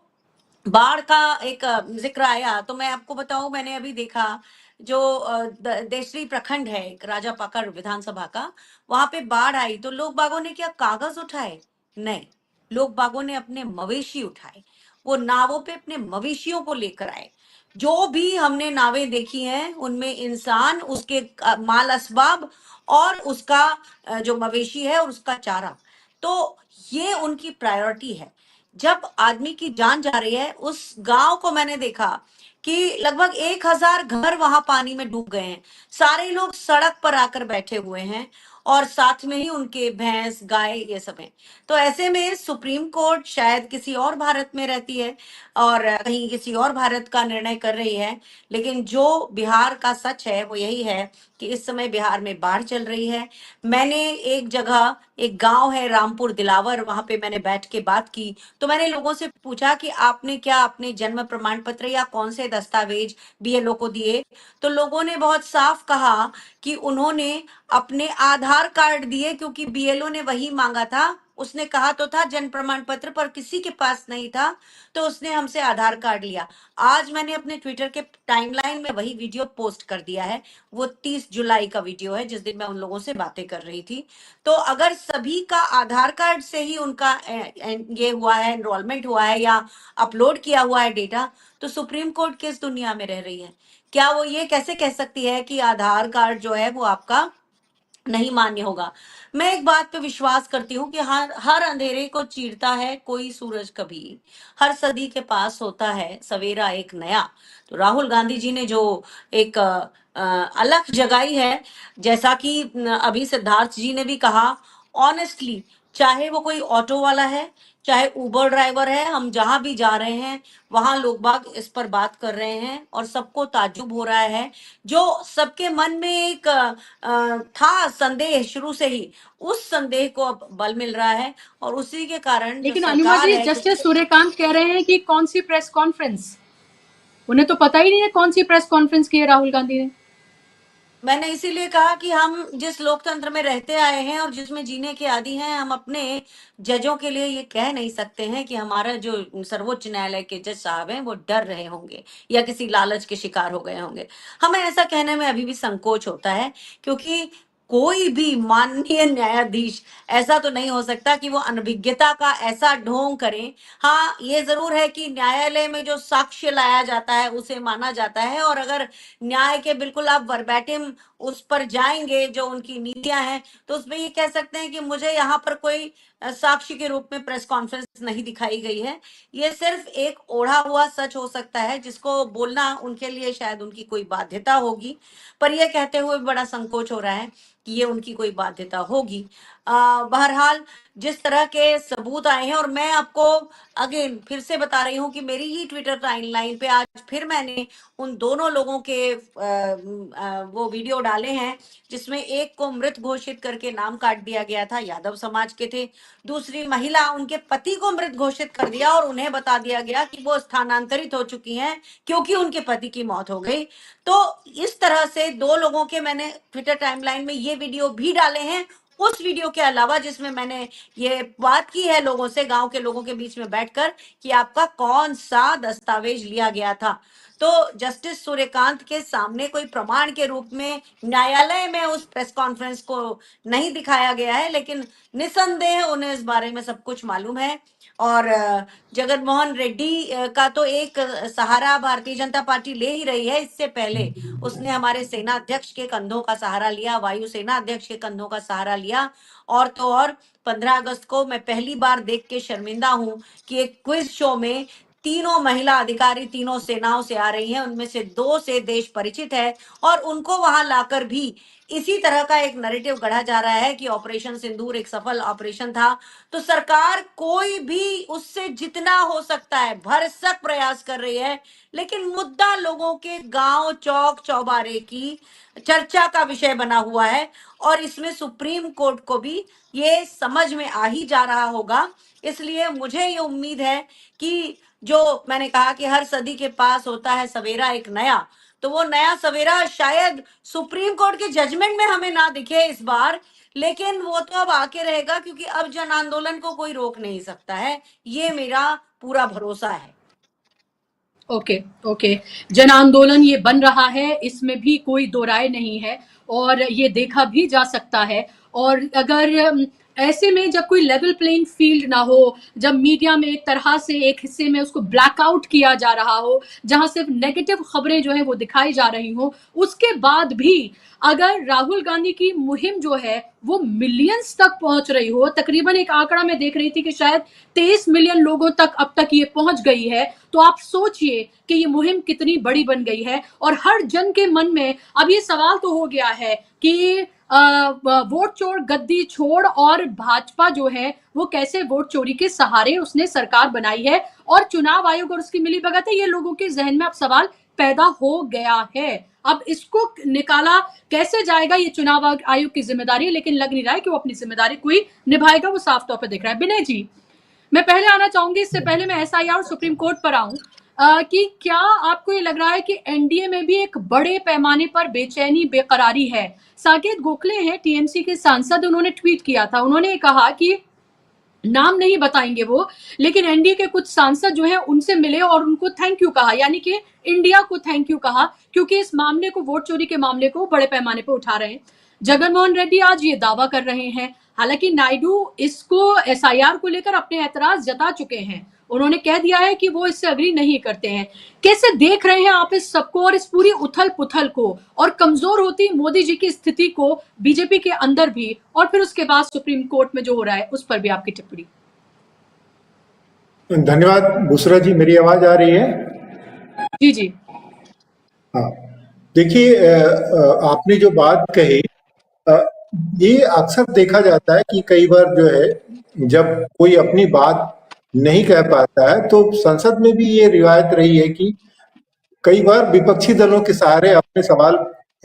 [SPEAKER 6] बाढ़ का एक जिक्र आया, तो मैं आपको बताऊं, मैंने अभी देखा जो देसरी प्रखंड है एक राजा पाकर विधानसभा का, वहां पे बाढ़ आई तो लोग बागों ने क्या कागज उठाए? नहीं, लोग बागों ने अपने मवेशी उठाए, वो नावों पे अपने मवेशियों को लेकर आए। जो भी हमने नावें देखी हैं उनमें इंसान, उसके माल असबाब और उसका जो मवेशी है और उसका चारा, तो ये उनकी प्रायोरिटी है। जब आदमी की जान जा रही है, उस गांव को मैंने देखा कि लगभग 1000 घर वहां पानी में डूब गए हैं, सारे लोग सड़क पर आकर बैठे हुए हैं और साथ में ही उनके भैंस गाय ये सब हैं। तो ऐसे में सुप्रीम कोर्ट शायद किसी और भारत में रहती है और कहीं किसी और भारत का निर्णय कर रही है, लेकिन जो बिहार का सच है वो यही है कि इस समय बिहार में बाढ़ चल रही है। मैंने एक जगह, एक गांव है रामपुर दिलावर, वहां पे मैंने बैठ के बात की, तो मैंने लोगों से पूछा कि आपने क्या अपने जन्म प्रमाण पत्र या कौन से दस्तावेज बीएलओ को दिए? तो लोगों ने बहुत साफ कहा कि उन्होंने अपने आधार कार्ड दिए, क्योंकि बीएलओ ने वही मांगा था। उसने कहा तो था जन्म प्रमाण पत्र, पर किसी के पास नहीं था, तो उसने हमसे आधार कार्ड लिया। आज मैंने अपने ट्विटर के टाइमलाइन में वही वीडियो पोस्ट कर दिया है। वो 30 जुलाई का वीडियो है, जिस दिन मैं उन लोगों से बातें कर रही थी। तो अगर सभी का आधार कार्ड से ही उनका ये हुआ है, एनरोलमेंट हुआ है या अपलोड किया हुआ है डेटा, तो सुप्रीम कोर्ट किस दुनिया में रह रही है? क्या वो ये कैसे कह सकती है कि आधार कार्ड जो है वो आपका नहीं मान्य होगा? मैं एक बात पे विश्वास करती हूँ कि हर हर अंधेरे को चीरता है कोई सूरज कभी, हर सदी के पास होता है सवेरा एक नया। तो राहुल गांधी जी ने जो एक अलख जगाई है, जैसा कि अभी सिद्धार्थ जी ने भी कहा, ऑनेस्टली, चाहे वो कोई ऑटो वाला है, चाहे उबर ड्राइवर है, हम जहां भी जा रहे हैं वहां लोग बाग इस पर बात कर रहे हैं और सबको ताज्जुब हो रहा है। जो सबके मन में एक था संदेह शुरू से ही, उस संदेह को अब बल मिल रहा है और उसी के कारण जो
[SPEAKER 1] लेकिन अनुमा
[SPEAKER 6] सरकार
[SPEAKER 1] जी,
[SPEAKER 6] है
[SPEAKER 1] जस्टिस सूर्यकांत कह रहे हैं कि कौन सी प्रेस कॉन्फ्रेंस, उन्हें तो पता ही नहीं है कौन सी प्रेस कॉन्फ्रेंस की है राहुल गांधी ने।
[SPEAKER 6] मैंने इसीलिए कहा कि हम जिस लोकतंत्र में रहते आए हैं और जिसमें जीने के आदी हैं, हम अपने जजों के लिए ये कह नहीं सकते हैं कि हमारा जो सर्वोच्च न्यायालय के जज साहब हैं वो डर रहे होंगे या किसी लालच के शिकार हो गए होंगे। हमें ऐसा कहने में अभी भी संकोच होता है, क्योंकि कोई भी माननीय न्यायाधीश ऐसा तो नहीं हो सकता कि वो अनभिज्ञता का ऐसा ढोंग करे। हाँ, ये जरूर है कि न्यायालय में जो साक्ष्य लाया जाता है उसे माना जाता है, और अगर न्याय के बिल्कुल आप वर्बैटिम उस पर जाएंगे जो उनकी नीतियां हैं, तो उसमें ये कह सकते हैं कि मुझे यहाँ पर कोई साक्षी के रूप में प्रेस कॉन्फ्रेंस नहीं दिखाई गई है। ये सिर्फ एक ओढ़ा हुआ सच हो सकता है जिसको बोलना उनके लिए शायद उनकी कोई बाध्यता होगी, पर यह कहते हुए बड़ा संकोच हो रहा है कि ये उनकी कोई बाध्यता होगी। बहरहाल, जिस तरह के सबूत आए हैं, और मैं आपको अगेन फिर से बता रही हूँ कि मेरी ही ट्विटर टाइमलाइन पे आज फिर मैंने उन दोनों लोगों के वो वीडियो डाले हैं जिसमें एक को मृत घोषित करके नाम काट दिया गया था, यादव समाज के थे। दूसरी महिला, उनके पति को मृत घोषित कर दिया और उन्हें बता दिया गया कि वो स्थानांतरित हो चुकी हैं क्योंकि उनके पति की मौत हो गई। तो इस तरह से दो लोगों के मैंने ट्विटर टाइमलाइन में ये वीडियो भी डाले हैं, उस वीडियो के अलावा जिसमें मैंने ये बात की है लोगों से, गांव के लोगों के बीच में बैठकर, कि आपका कौन सा दस्तावेज लिया गया था। तो जस्टिस सूर्यकांत के सामने कोई प्रमाण के रूप में न्यायालय में उस प्रेस कॉन्फ्रेंस को नहीं दिखाया गया है, लेकिन निसंदेह उन्हें इस बारे में सब कुछ मालूम है। और जगन मोहन रेड्डी का तो एक सहारा भारतीय जनता पार्टी ले ही रही है। इससे पहले उसने हमारे सेना अध्यक्ष के कंधों का सहारा लिया, वायु सेना अध्यक्ष के कंधों का सहारा लिया। और तो और 15 अगस्त को मैं पहली बार देख के शर्मिंदा हूं कि एक क्विज शो में तीनों महिला अधिकारी तीनों सेनाओं से आ रही हैं, उनमें से 2 से देश परिचित है और उनको वहां लाकर भी इसी तरह का एक नैरेटिव गढ़ा जा रहा है कि ऑपरेशन सिंदूर एक सफल ऑपरेशन था। तो सरकार कोई भी उससे जितना हो सकता है भरसक प्रयास कर रही है, लेकिन मुद्दा लोगों के गांव चौक चौबारे की चर्चा का विषय बना हुआ है और इसमें सुप्रीम कोर्ट को भी ये समझ में आ ही जा रहा होगा। इसलिए मुझे ये उम्मीद है कि जो मैंने कहा कि हर सदी के पास होता है सवेरा एक नया, तो वो नया सवेरा शायद सुप्रीम कोर्ट के जजमेंट में हमें ना दिखे इस बार, लेकिन वो तो अब आके रहेगा क्योंकि अब जन आंदोलन को कोई रोक नहीं सकता है। ये मेरा पूरा भरोसा है।
[SPEAKER 1] ओके ओके, जन आंदोलन ये बन रहा है, इसमें भी कोई दो राय नहीं है और ये देखा भी जा सकता है। और अगर ऐसे में जब कोई लेवल प्लेइंग फील्ड ना हो, जब मीडिया में एक तरह से एक हिस्से में उसको ब्लैकआउट किया जा रहा हो, जहां सिर्फ नेगेटिव खबरें जो है वो दिखाई जा रही हो, उसके बाद भी अगर राहुल गांधी की मुहिम जो है वो मिलियंस तक पहुंच रही हो, तकरीबन एक आंकड़ा मैं देख रही थी कि शायद 23 मिलियन लोगों तक अब तक ये पहुंच गई है, तो आप सोचिए कि ये मुहिम कितनी बड़ी बन गई है। और हर जन के मन में अब ये सवाल तो हो गया है कि वोट चोर गद्दी छोड़ और भाजपा जो है वो कैसे वोट चोरी के सहारे उसने सरकार बनाई है और चुनाव आयोग और उसकी मिलीभगत है, ये लोगों के जहन में अब सवाल पैदा हो गया है। अब इसको निकाला कैसे जाएगा, ये चुनाव आयोग की जिम्मेदारी है, लेकिन लग नहीं रहा है कि वो अपनी जिम्मेदारी कोई निभाएगा, वो साफ तौर पर दिख रहा है। विनय जी, मैं पहले आना चाहूंगी, इससे पहले मैं एसआईआर और सुप्रीम कोर्ट पर आऊं, कि क्या आपको ये लग रहा है कि एनडीए में भी एक बड़े पैमाने पर बेचैनी बेकरारी है? साकेत गोखले हैं टीएमसी के सांसद, उन्होंने ट्वीट किया था, उन्होंने कहा कि नाम नहीं बताएंगे वो, लेकिन एनडीए के कुछ सांसद जो हैं उनसे मिले और उनको थैंक यू कहा, यानी कि इंडिया को थैंक यू कहा, क्योंकि इस मामले को, वोट चोरी के मामले को बड़े पैमाने पर उठा रहे हैं। जगनमोहन रेड्डी आज ये दावा कर रहे हैं, हालांकि नायडू इसको एसआईआर को लेकर अपने ऐतराज जता चुके हैं, उन्होंने कह दिया है कि वो इससे अग्री नहीं करते हैं। कैसे देख रहे हैं आप इस सबको और इस पूरी उथल पुथल को और कमजोर होती मोदी जी की स्थिति को बीजेपी के अंदर भी, और फिर उसके बाद सुप्रीम कोर्ट में जो हो रहा है उस पर भी आपकी टिप्पणी?
[SPEAKER 7] धन्यवाद बुसरा जी, मेरी आवाज आ रही है?
[SPEAKER 1] जी जी।
[SPEAKER 7] हाँ, देखिए, आपने जो बात कही, ये अक्सर देखा जाता है कि कई बार जो है जब कोई अपनी बात नहीं कह पाता है तो संसद में भी ये रिवायत रही है कि कई बार विपक्षी दलों के सहारे अपने सवाल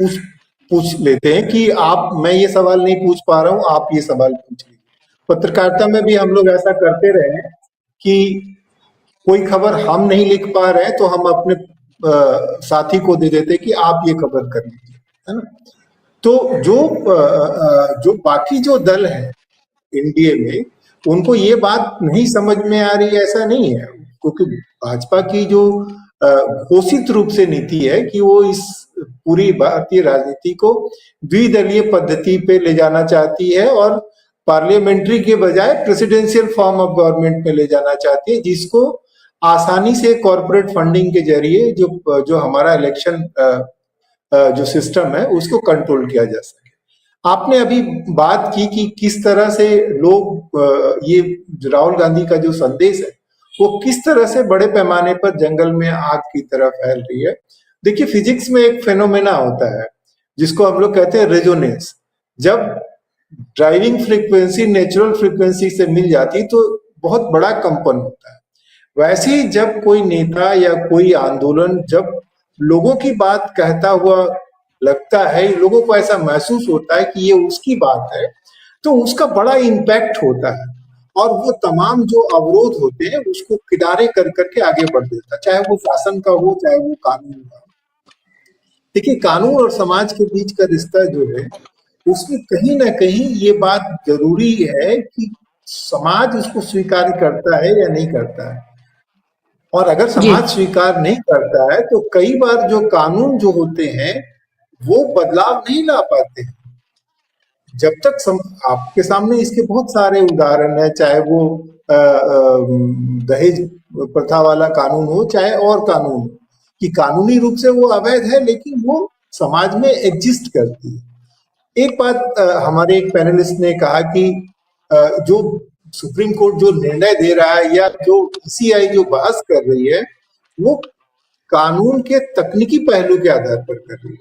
[SPEAKER 7] पूछ लेते हैं कि मैं ये सवाल नहीं पूछ पा रहा हूं, आप ये सवाल पूछ लीजिए। पत्रकारिता में भी हम लोग ऐसा करते रहे हैं कि कोई खबर हम नहीं लिख पा रहे हैं तो हम अपने साथी को दे देते कि आप ये खबर कर लीजिए, है ना। तो जो बाकी जो दल है एनडीए में, उनको ये बात नहीं समझ में आ रही, ऐसा नहीं है, क्योंकि भाजपा की जो घोषित रूप से नीति है कि वो इस पूरी भारतीय राजनीति को द्विदलीय पद्धति पे ले जाना चाहती है और पार्लियामेंट्री के बजाय प्रेसिडेंशियल फॉर्म ऑफ गवर्नमेंट में ले जाना चाहती है, जिसको आसानी से कॉर्पोरेट फंडिंग के जरिए जो हमारा इलेक्शन जो सिस्टम है उसको कंट्रोल किया जा सके। आपने अभी बात की कि किस तरह से लोग ये राहुल गांधी का जो संदेश है वो किस तरह से बड़े पैमाने पर जंगल में आग की तरह फैल रही है। देखिए, फिजिक्स में एक फेनोमेना होता है जिसको हम लोग कहते हैं रेजोनेंस। जब ड्राइविंग फ्रीक्वेंसी नेचुरल फ्रीक्वेंसी से मिल जाती तो बहुत बड़ा कंपन होता है। वैसे ही जब कोई नेता या कोई आंदोलन जब लोगों की बात कहता हुआ लगता है, लोगों को ऐसा महसूस होता है कि ये उसकी बात है, तो उसका बड़ा इम्पैक्ट होता है और वो तमाम जो अवरोध होते हैं उसको किनारे कर करके आगे बढ़ देता है, चाहे वो शासन का हो चाहे वो कानून का। देखिए, कानून और समाज के बीच का रिश्ता जो है उसमें कहीं ना कहीं ये बात जरूरी है कि समाज उसको स्वीकार करता है या नहीं करता है। और अगर समाज स्वीकार नहीं करता है तो कई बार जो कानून जो होते हैं वो बदलाव नहीं ला पाते हैं। जब तक आपके सामने इसके बहुत सारे उदाहरण है, चाहे वो दहेज प्रथा वाला कानून हो चाहे और कानून हो, कि कानूनी रूप से वो अवैध है लेकिन वो समाज में एग्जिस्ट करती है। एक बात हमारे एक पैनलिस्ट ने कहा कि जो सुप्रीम कोर्ट जो निर्णय दे रहा है या जो ईसीआई जो बहस कर रही है वो कानून के तकनीकी पहलू के आधार पर कर रही है,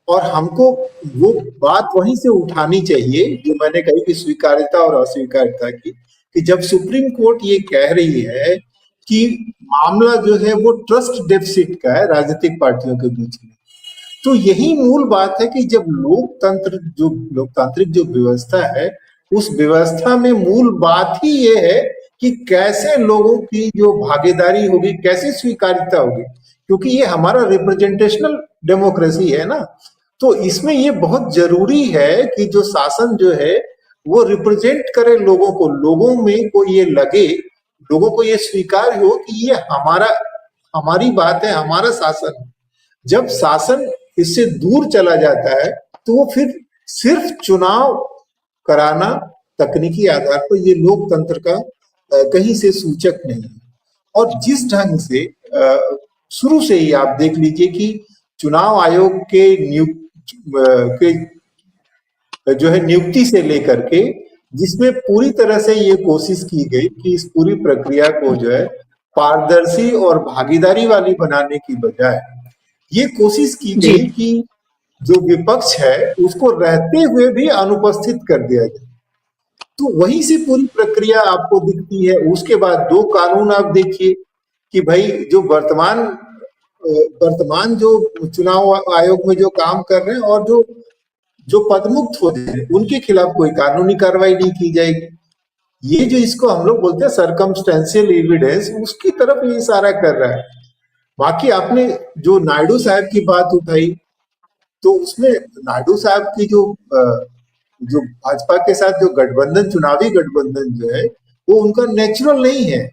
[SPEAKER 7] और हमको वो बात वहीं से उठानी चाहिए जो मैंने कही कि स्वीकार्यता और अस्वीकार्यता की, कि जब सुप्रीम कोर्ट ये कह रही है कि मामला जो है वो ट्रस्ट डेफिसिट का है राजनीतिक पार्टियों के बीच में, तो यही मूल बात है कि जब लोकतांत्रिक जो व्यवस्था है उस व्यवस्था में मूल बात ही ये है कि कैसे लोगों की जो भागीदारी होगी, कैसे स्वीकार्यता होगी, क्योंकि ये हमारा रिप्रेजेंटेशनल डेमोक्रेसी है ना। तो इसमें ये बहुत जरूरी है कि जो शासन जो है वो रिप्रेजेंट करे लोगों को, लोगों में को ये लगे, लोगों को ये स्वीकार हो कि ये हमारी बात है, हमारा शासन है। जब शासन इससे दूर चला जाता है तो वो फिर सिर्फ चुनाव कराना तकनीकी आधार पर ये लोकतंत्र का कहीं से सूचक नहीं है। और जिस ढंग से शुरू से ही आप देख लीजिए कि चुनाव आयोग के जो है नियुक्ति से लेकर के, जिसमें पूरी तरह से ये कोशिश की गई कि इस पूरी प्रक्रिया को जो है पारदर्शी और भागीदारी वाली बनाने की बजाय ये कोशिश की गई कि जो विपक्ष है उसको रहते हुए भी अनुपस्थित कर दिया जाए। तो वहीं से पूरी प्रक्रिया आपको दिखती है। उसके बाद 2 कानून आप देखिए कि भाई जो वर्तमान जो चुनाव आयोग में जो काम कर रहे हैं और जो पदमुक्त हो जाए उनके खिलाफ कोई कानूनी कार्रवाई नहीं की जाएगी। ये जो इसको हम लोग बोलते हैं सर्कमस्टेंशियल एविडेंस, उसकी तरफ ये इशारा कर रहा है। बाकी आपने जो नायडू साहब की बात उठाई, तो उसमें नायडू साहब की जो भाजपा के साथ जो गठबंधन, चुनावी गठबंधन जो है वो उनका नेचुरल नहीं है।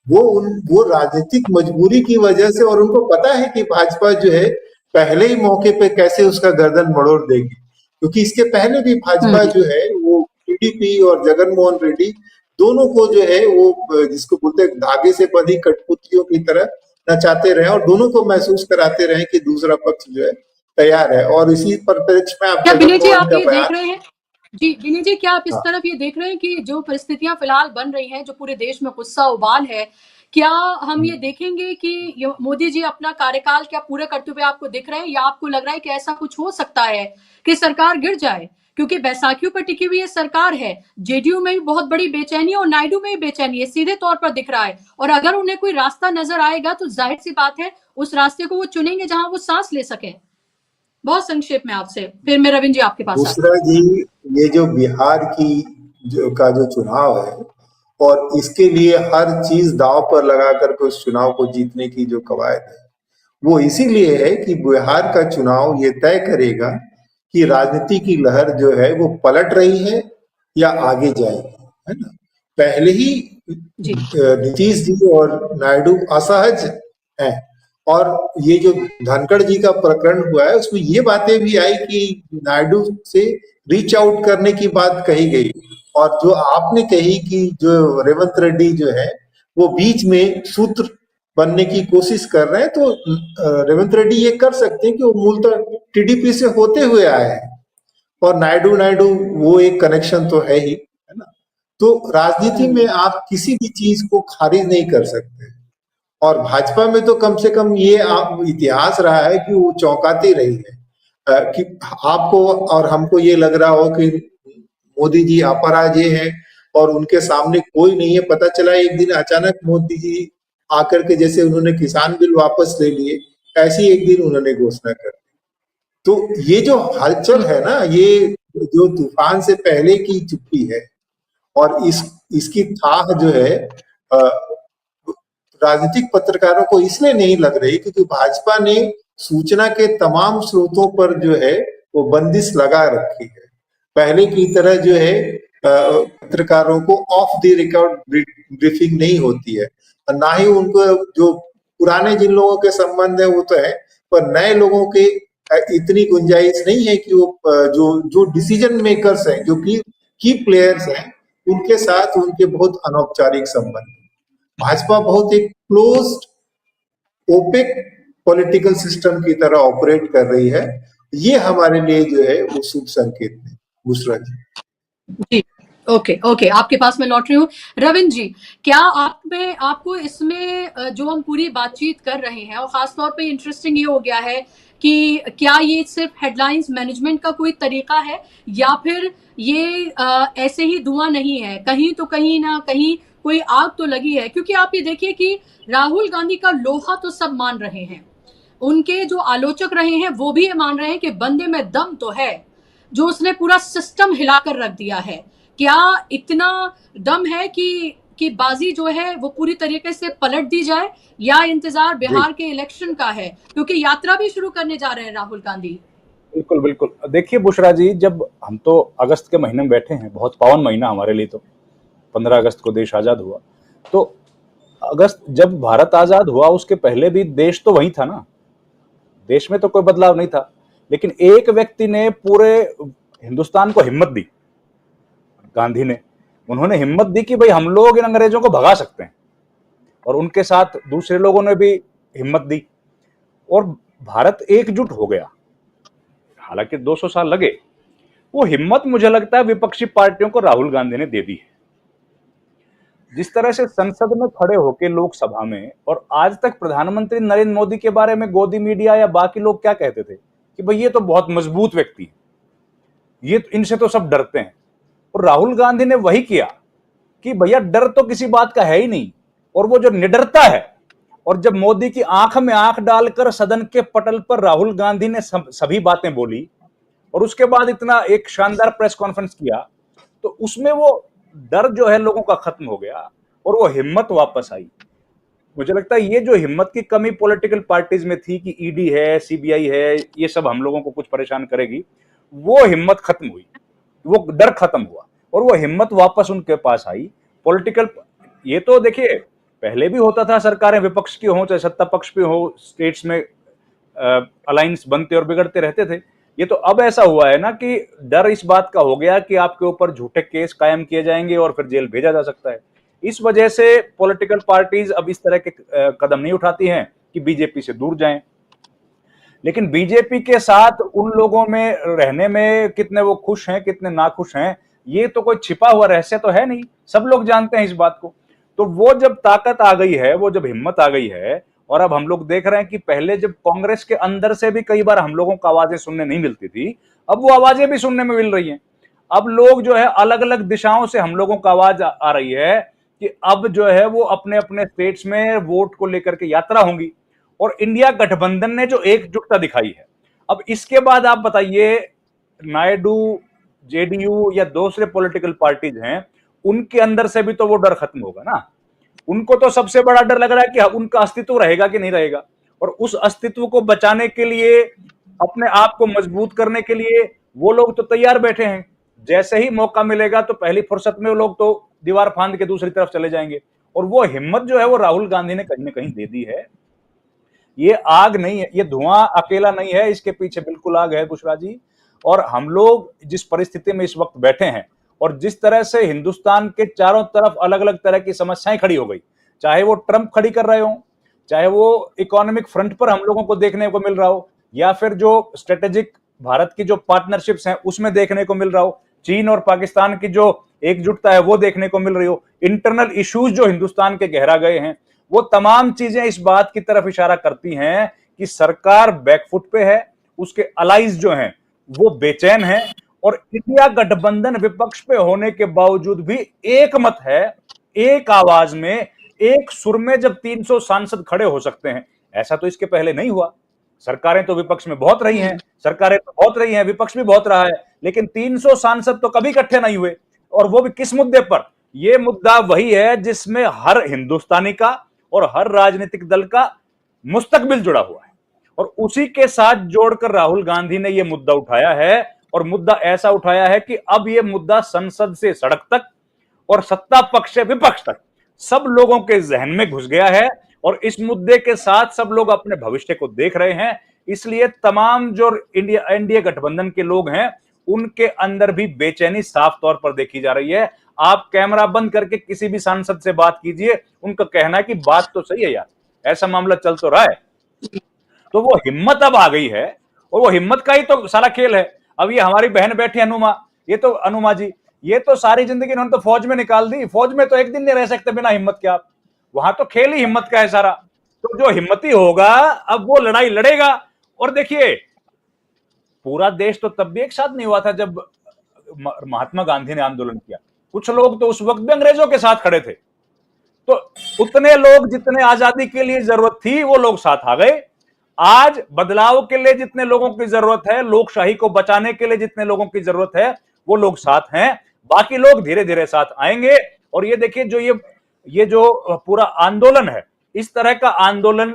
[SPEAKER 7] वो राजनीतिक मजबूरी की वजह से, और उनको पता है कि भाजपा जो है पहले ही मौके पे कैसे उसका गर्दन मड़ोड़ देगी, क्योंकि इसके पहले भी भाजपा जो है वो टीडीपी और जगन मोहन रेड्डी दोनों को जो है वो जिसको बोलते हैं धागे से बंधी कठपुतलियों की तरह नचाते रहे और दोनों को महसूस कराते रहे कि दूसरा पक्ष जो है तैयार है। और इसी परिप्रेक्ष्य में आप
[SPEAKER 1] क्या विनय जी आप ये देख रहे हैं, जी विनय जी क्या आप इस तरफ ये देख रहे हैं कि जो परिस्थितियां फिलहाल बन रही हैं, जो पूरे देश में गुस्सा उबाल है, क्या हम ये देखेंगे कि मोदी जी अपना कार्यकाल क्या पूरा करते हुए आपको दिख रहे हैं, या आपको लग रहा है कि ऐसा कुछ हो सकता है कि सरकार गिर जाए? क्योंकि बैसाखियों पर टिकी हुई ये सरकार है, जेडीयू में भी बहुत बड़ी बेचैनी है और नायडू में भी बेचैनी है, सीधे तौर पर दिख रहा है। और अगर उन्हें कोई रास्ता नजर आएगा तो जाहिर सी बात है उस रास्ते को वो चुनेंगे जहां वो सांस ले सके। बहुत संक्षेप में आपसे, फिर मैं रविंद्र जी आपके पास।
[SPEAKER 7] दूसरा जी, ये जो बिहार की जो चुनाव है और इसके लिए हर चीज दांव पर लगा करके उस चुनाव को जीतने की जो कवायद है, वो इसीलिए है कि बिहार का चुनाव ये तय करेगा कि राजनीति की लहर जो है वो पलट रही है या आगे जाएगी, है ना। पहले ही नीतीश जी और नायडू असहज हैं, और ये जो धनखड़ जी का प्रकरण हुआ है उसमें ये बातें भी आई कि नायडू से रीच आउट करने की बात कही गई, और जो आपने कही कि जो रेवंत रेड्डी जो है वो बीच में सूत्र बनने की कोशिश कर रहे हैं, तो रेवंत रेड्डी ये कर सकते हैं कि वो मूलतः टीडीपी से होते हुए आए हैं, और नायडू वो एक कनेक्शन तो है ही, है ना। तो राजनीति में आप किसी भी चीज को खारिज नहीं कर सकते, और भाजपा में तो कम से कम ये इतिहास रहा है कि वो चौंकाती रही है कि आपको और हमको ये लग रहा हो कि मोदी जी अपराजय हैं और उनके सामने कोई नहीं है। पता चला एक दिन अचानक मोदी जी आकर के, जैसे उन्होंने किसान बिल वापस ले लिए, ऐसी एक दिन उन्होंने घोषणा कर दी। तो ये जो हलचल है ना, ये जो तूफान से पहले की चुप्पी है, और इसकी थाह जो है राजनीतिक पत्रकारों को इसलिए नहीं लग रही क्योंकि भाजपा ने सूचना के तमाम स्रोतों पर जो है वो बंदिश लगा रखी है। पहले की तरह जो है पत्रकारों को ऑफ द रिकॉर्ड ब्रीफिंग नहीं होती है, और ना ही उनको जो पुराने जिन लोगों के संबंध है वो तो है, पर नए लोगों के इतनी गुंजाइश नहीं है कि वो जो डिसीजन मेकर्स हैं, जो की प्लेयर्स हैं, उनके साथ उनके बहुत अनौपचारिक संबंध। भाजपा बहुत एक क्लोज्ड ओपेक पॉलिटिकल सिस्टम की तरह ऑपरेट कर रही है। ये हमारे लिए जो है वो शुभ संकेत है। बुशरा जी।
[SPEAKER 1] ओके ओके, आपके पास मैं लौट रही हूँ। रविंद्र जी, क्या आप में आपको इसमें जो हम पूरी बातचीत कर रहे हैं और खासतौर पे इंटरेस्टिंग ये हो गया है कि क्या ये सिर्फ हेडलाइंस मैनेजमेंट का कोई तरीका है या फिर ये ऐसे ही धुआं नहीं है, कहीं तो कहीं ना कहीं कोई आग तो लगी है, क्योंकि आप ये देखिए कि राहुल गांधी का लोहा तो सब मान रहे हैं, उनके जो आलोचक रहे हैं वो भी ये मान रहे हैं कि बंदे में दम तो है, जो उसने पूरा सिस्टम हिलाकर रख दिया है। क्या इतना दम है कि बाजी जो है वो पूरी तरीके से पलट दी जाए, या इंतजार बिहार के इलेक्शन का है, क्योंकि यात्रा भी शुरू करने जा रहे हैं राहुल गांधी?
[SPEAKER 4] बिल्कुल बिल्कुल। देखिए बुशरा जी, जब हम तो अगस्त के महीने में बैठे हैं, बहुत पावन महीना हमारे लिए, तो 15 अगस्त को देश आजाद हुआ। तो अगस्त जब भारत आजाद हुआ उसके पहले भी देश तो वही था ना, देश में तो कोई बदलाव नहीं था। लेकिन एक व्यक्ति ने पूरे हिंदुस्तान को हिम्मत दी, गांधी ने। उन्होंने हिम्मत दी कि भाई हम लोग इन अंग्रेजों को भगा सकते हैं, और उनके साथ दूसरे लोगों ने भी हिम्मत दी और भारत एकजुट हो गया। हालांकि 200 साल लगे। वो हिम्मत मुझे लगता है विपक्षी पार्टियों को राहुल गांधी ने दे दी है। जिस तरह से संसद में खड़े होकर लोकसभा में, और आज तक प्रधानमंत्री नरेंद्र मोदी के बारे में गोदी मीडिया या बाकी लोग क्या कहते थे कि भाई ये तो बहुत मजबूत व्यक्ति है, ये इनसे तो सब डरते हैं। और राहुल गांधी ने वही किया कि भैया डर तो किसी बात का है ही नहीं, और वो जो निडरता है। और जब मोदी की आंख में आंख डालकर सदन के पटल पर राहुल गांधी ने सभी बातें बोली और उसके बाद इतना एक शानदार प्रेस कॉन्फ्रेंस किया, तो उसमें वो डर जो है लोगों का खत्म हो गया और वो हिम्मत वापस आई। मुझे लगता है ये जो हिम्मत की कमी पॉलिटिकल पार्टीज में थी कि ईडी है, सीबीआई है, ये सब हम लोगों को कुछ परेशान करेगी, वो हिम्मत खत्म हुई, वो डर खत्म हुआ और वो हिम्मत वापस उनके पास आई। पॉलिटिकल, ये तो देखिए पहले भी होता था, सरकारें विपक्ष की हो चाहे सत्ता पक्ष पे हो, स्टेट्स में अलायंस बनते और बिगड़ते रहते थे। ये तो अब ऐसा हुआ है ना कि डर इस बात का हो गया कि आपके ऊपर झूठे केस कायम किए जाएंगे और फिर जेल भेजा जा सकता है। इस वजह से पॉलिटिकल पार्टीज अब इस तरह के कदम नहीं उठाती हैं कि बीजेपी से दूर जाएं। लेकिन बीजेपी के साथ उन लोगों में रहने में कितने वो खुश हैं, कितने नाखुश हैं, ये तो कोई छिपा हुआ रहस्य तो है नहीं, सब लोग जानते हैं इस बात को। तो वो जब ताकत आ गई है, वो जब हिम्मत आ गई है, और अब हम लोग देख रहे हैं कि पहले जब कांग्रेस के अंदर से भी कई बार हम लोगों को आवाजें सुनने नहीं मिलती थी, अब वो आवाजें भी सुनने में मिल रही हैं। अब लोग जो है अलग अलग दिशाओं से हम लोगों को आवाज आ रही है कि अब जो है वो अपने अपने स्टेट्स में वोट को लेकर के यात्रा होंगी। और इंडिया गठबंधन ने जो एकजुटता दिखाई है, अब इसके बाद आप बताइए नायडू, जेडीयू या दूसरे पॉलिटिकल पार्टीज हैं, उनके अंदर से भी तो वो डर खत्म होगा ना। उनको तो सबसे बड़ा डर लग रहा है कि उनका अस्तित्व रहेगा कि नहीं रहेगा, और उस अस्तित्व को बचाने के लिए, अपने आप को मजबूत करने के लिए वो लोग तो तैयार बैठे हैं। जैसे ही मौका मिलेगा तो पहली फुर्सत में वो लोग तो दीवार फांद के दूसरी तरफ चले जाएंगे। और वो हिम्मत जो है वो राहुल गांधी ने कहीं ना कहीं दे दी है। ये आग नहीं है, ये धुआं अकेला नहीं है, इसके पीछे बिल्कुल आग है बुशरा जी। और हम लोग जिस परिस्थिति में इस वक्त बैठे हैं और जिस तरह से हिंदुस्तान के चारों तरफ अलग अलग तरह की समस्याएं खड़ी हो गई, चाहे वो ट्रंप खड़ी कर रहे हो, चाहे वो इकोनॉमिक फ्रंट पर हम लोगों को देखने को मिल रहा हो, या फिर जो स्ट्रेटेजिक भारत की जो पार्टनरशिप्स हैं उसमें देखने को मिल रहा हो, चीन और पाकिस्तान की जो एकजुटता है वो देखने को मिल रही हो, इंटरनल इश्यूज जो हिंदुस्तान के गहरा गए हैं, वो तमाम चीजें इस बात की तरफ इशारा करती हैं कि सरकार बैकफुट पे है, उसके अलाइज जो हैं वो बेचैन हैं। और इंडिया गठबंधन विपक्ष पे होने के बावजूद भी एक मत है, एक आवाज में, एक सुर में जब 300 सांसद खड़े हो सकते हैं, ऐसा तो इसके पहले नहीं हुआ। सरकारें तो विपक्ष में बहुत रही हैं, सरकारें तो बहुत रही हैं, विपक्ष भी बहुत रहा है, लेकिन 300 सांसद तो कभी इकट्ठे नहीं हुए। और वो भी किस मुद्दे पर? ये मुद्दा वही है जिसमें हर हिंदुस्तानी का और हर राजनीतिक दल का मुस्तकबिल जुड़ा हुआ है, और उसी के साथ जोड़कर राहुल गांधी ने यह मुद्दा उठाया है। और मुद्दा ऐसा उठाया है कि अब यह मुद्दा संसद से सड़क तक और सत्ता पक्ष से विपक्ष तक सब लोगों के जहन में घुस गया है, और इस मुद्दे के साथ सब लोग अपने भविष्य को देख रहे हैं। इसलिए तमाम जो एनडीए गठबंधन के लोग हैं उनके अंदर भी बेचैनी साफ तौर पर देखी जा रही है। आप कैमरा बंद करके किसी भी सांसद से बात कीजिए, उनका कहना है कि बात तो सही है यार, ऐसा मामला चल तो रहा है। तो वो हिम्मत अब आ गई है, और वो हिम्मत का ही तो सारा खेल है। अब ये हमारी बहन बैठी अनुमा, ये तो अनुमा जी, ये तो सारी जिंदगी इन्होंने तो फौज में निकाल दी, फौज में तो एक दिन नहीं रह सकते बिना हिम्मत के आप, वहां तो खेल ही हिम्मत का है सारा। तो जो हिम्मती होगा अब वो लड़ाई लड़ेगा। और देखिए पूरा देश तो तब भी एक साथ नहीं हुआ था जब महात्मा गांधी ने आंदोलन किया, कुछ लोग तो उस वक्त भी अंग्रेजों के साथ खड़े थे। तो उतने लोग जितने आजादी के लिए जरूरत थी वो लोग साथ आ गए। आज बदलाव के लिए जितने लोगों की जरूरत है, लोकशाही को बचाने के लिए जितने लोगों की जरूरत है, वो लोग साथ हैं, बाकी लोग धीरे धीरे साथ आएंगे। और ये देखिए जो ये जो पूरा आंदोलन है, इस तरह का आंदोलन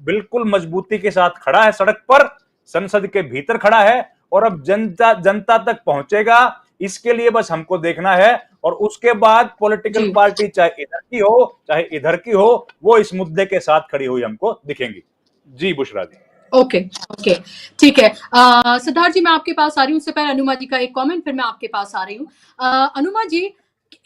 [SPEAKER 4] बिल्कुल मजबूती के साथ खड़ा है सड़क पर, संसद के भीतर खड़ा है, और अब जनता तक पहुंचेगा। इसके लिए बस हमको देखना है, और उसके बाद पॉलिटिकल
[SPEAKER 1] जी
[SPEAKER 4] पार्टी चाहे इधर की हो चाहे इधर की हो, वो इस मुद्दे के साथ खड़ी हुई हमको दिखेंगी। जी बुशरा जी।
[SPEAKER 1] ओके ओके ठीक है। सिद्धार्थ जी मैं आपके पास आ रही हूँ, उससे पहले अनुमा जी का एक कमेंट, फिर मैं आपके पास आ रही हूँ। अनुमा जी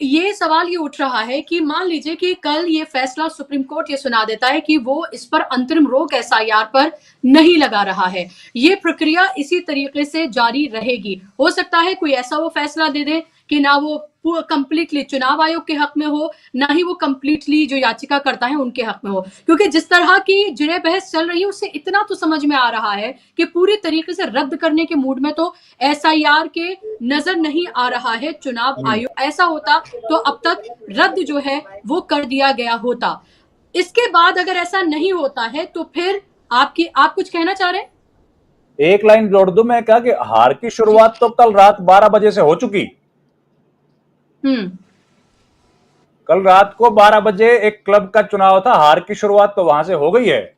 [SPEAKER 1] ये सवाल ये उठ रहा है कि मान लीजिए कि कल ये फैसला सुप्रीम कोर्ट ये सुना देता है कि वो इस पर अंतरिम रोक एसआईआर पर नहीं लगा रहा है, ये प्रक्रिया इसी तरीके से जारी रहेगी। हो सकता है कोई ऐसा वो फैसला दे दे कि ना वो कंप्लीटली चुनाव आयोग के हक में हो, ना ही वो कंप्लीटली जो याचिका करता है उनके हक में हो, क्योंकि जिस तरह की जिन्हें बहस चल रही है उससे इतना तो समझ में आ रहा है कि पूरी तरीके से रद्द करने के मूड में तो एसआईआर के नजर नहीं आ रहा है चुनाव आयोग। ऐसा होता तो अब तक रद्द जो है वो कर दिया गया होता। इसके बाद अगर ऐसा नहीं होता है तो फिर आप कुछ कहना चाह रहे हैं?
[SPEAKER 4] एक लाइन जोड़ दूं, मैं कहा कि हार की शुरुआत तो कल रात 12 बजे से हो चुकी। कल रात को 12 बजे एक क्लब का चुनाव था, हार की शुरुआत तो वहां से हो गई है।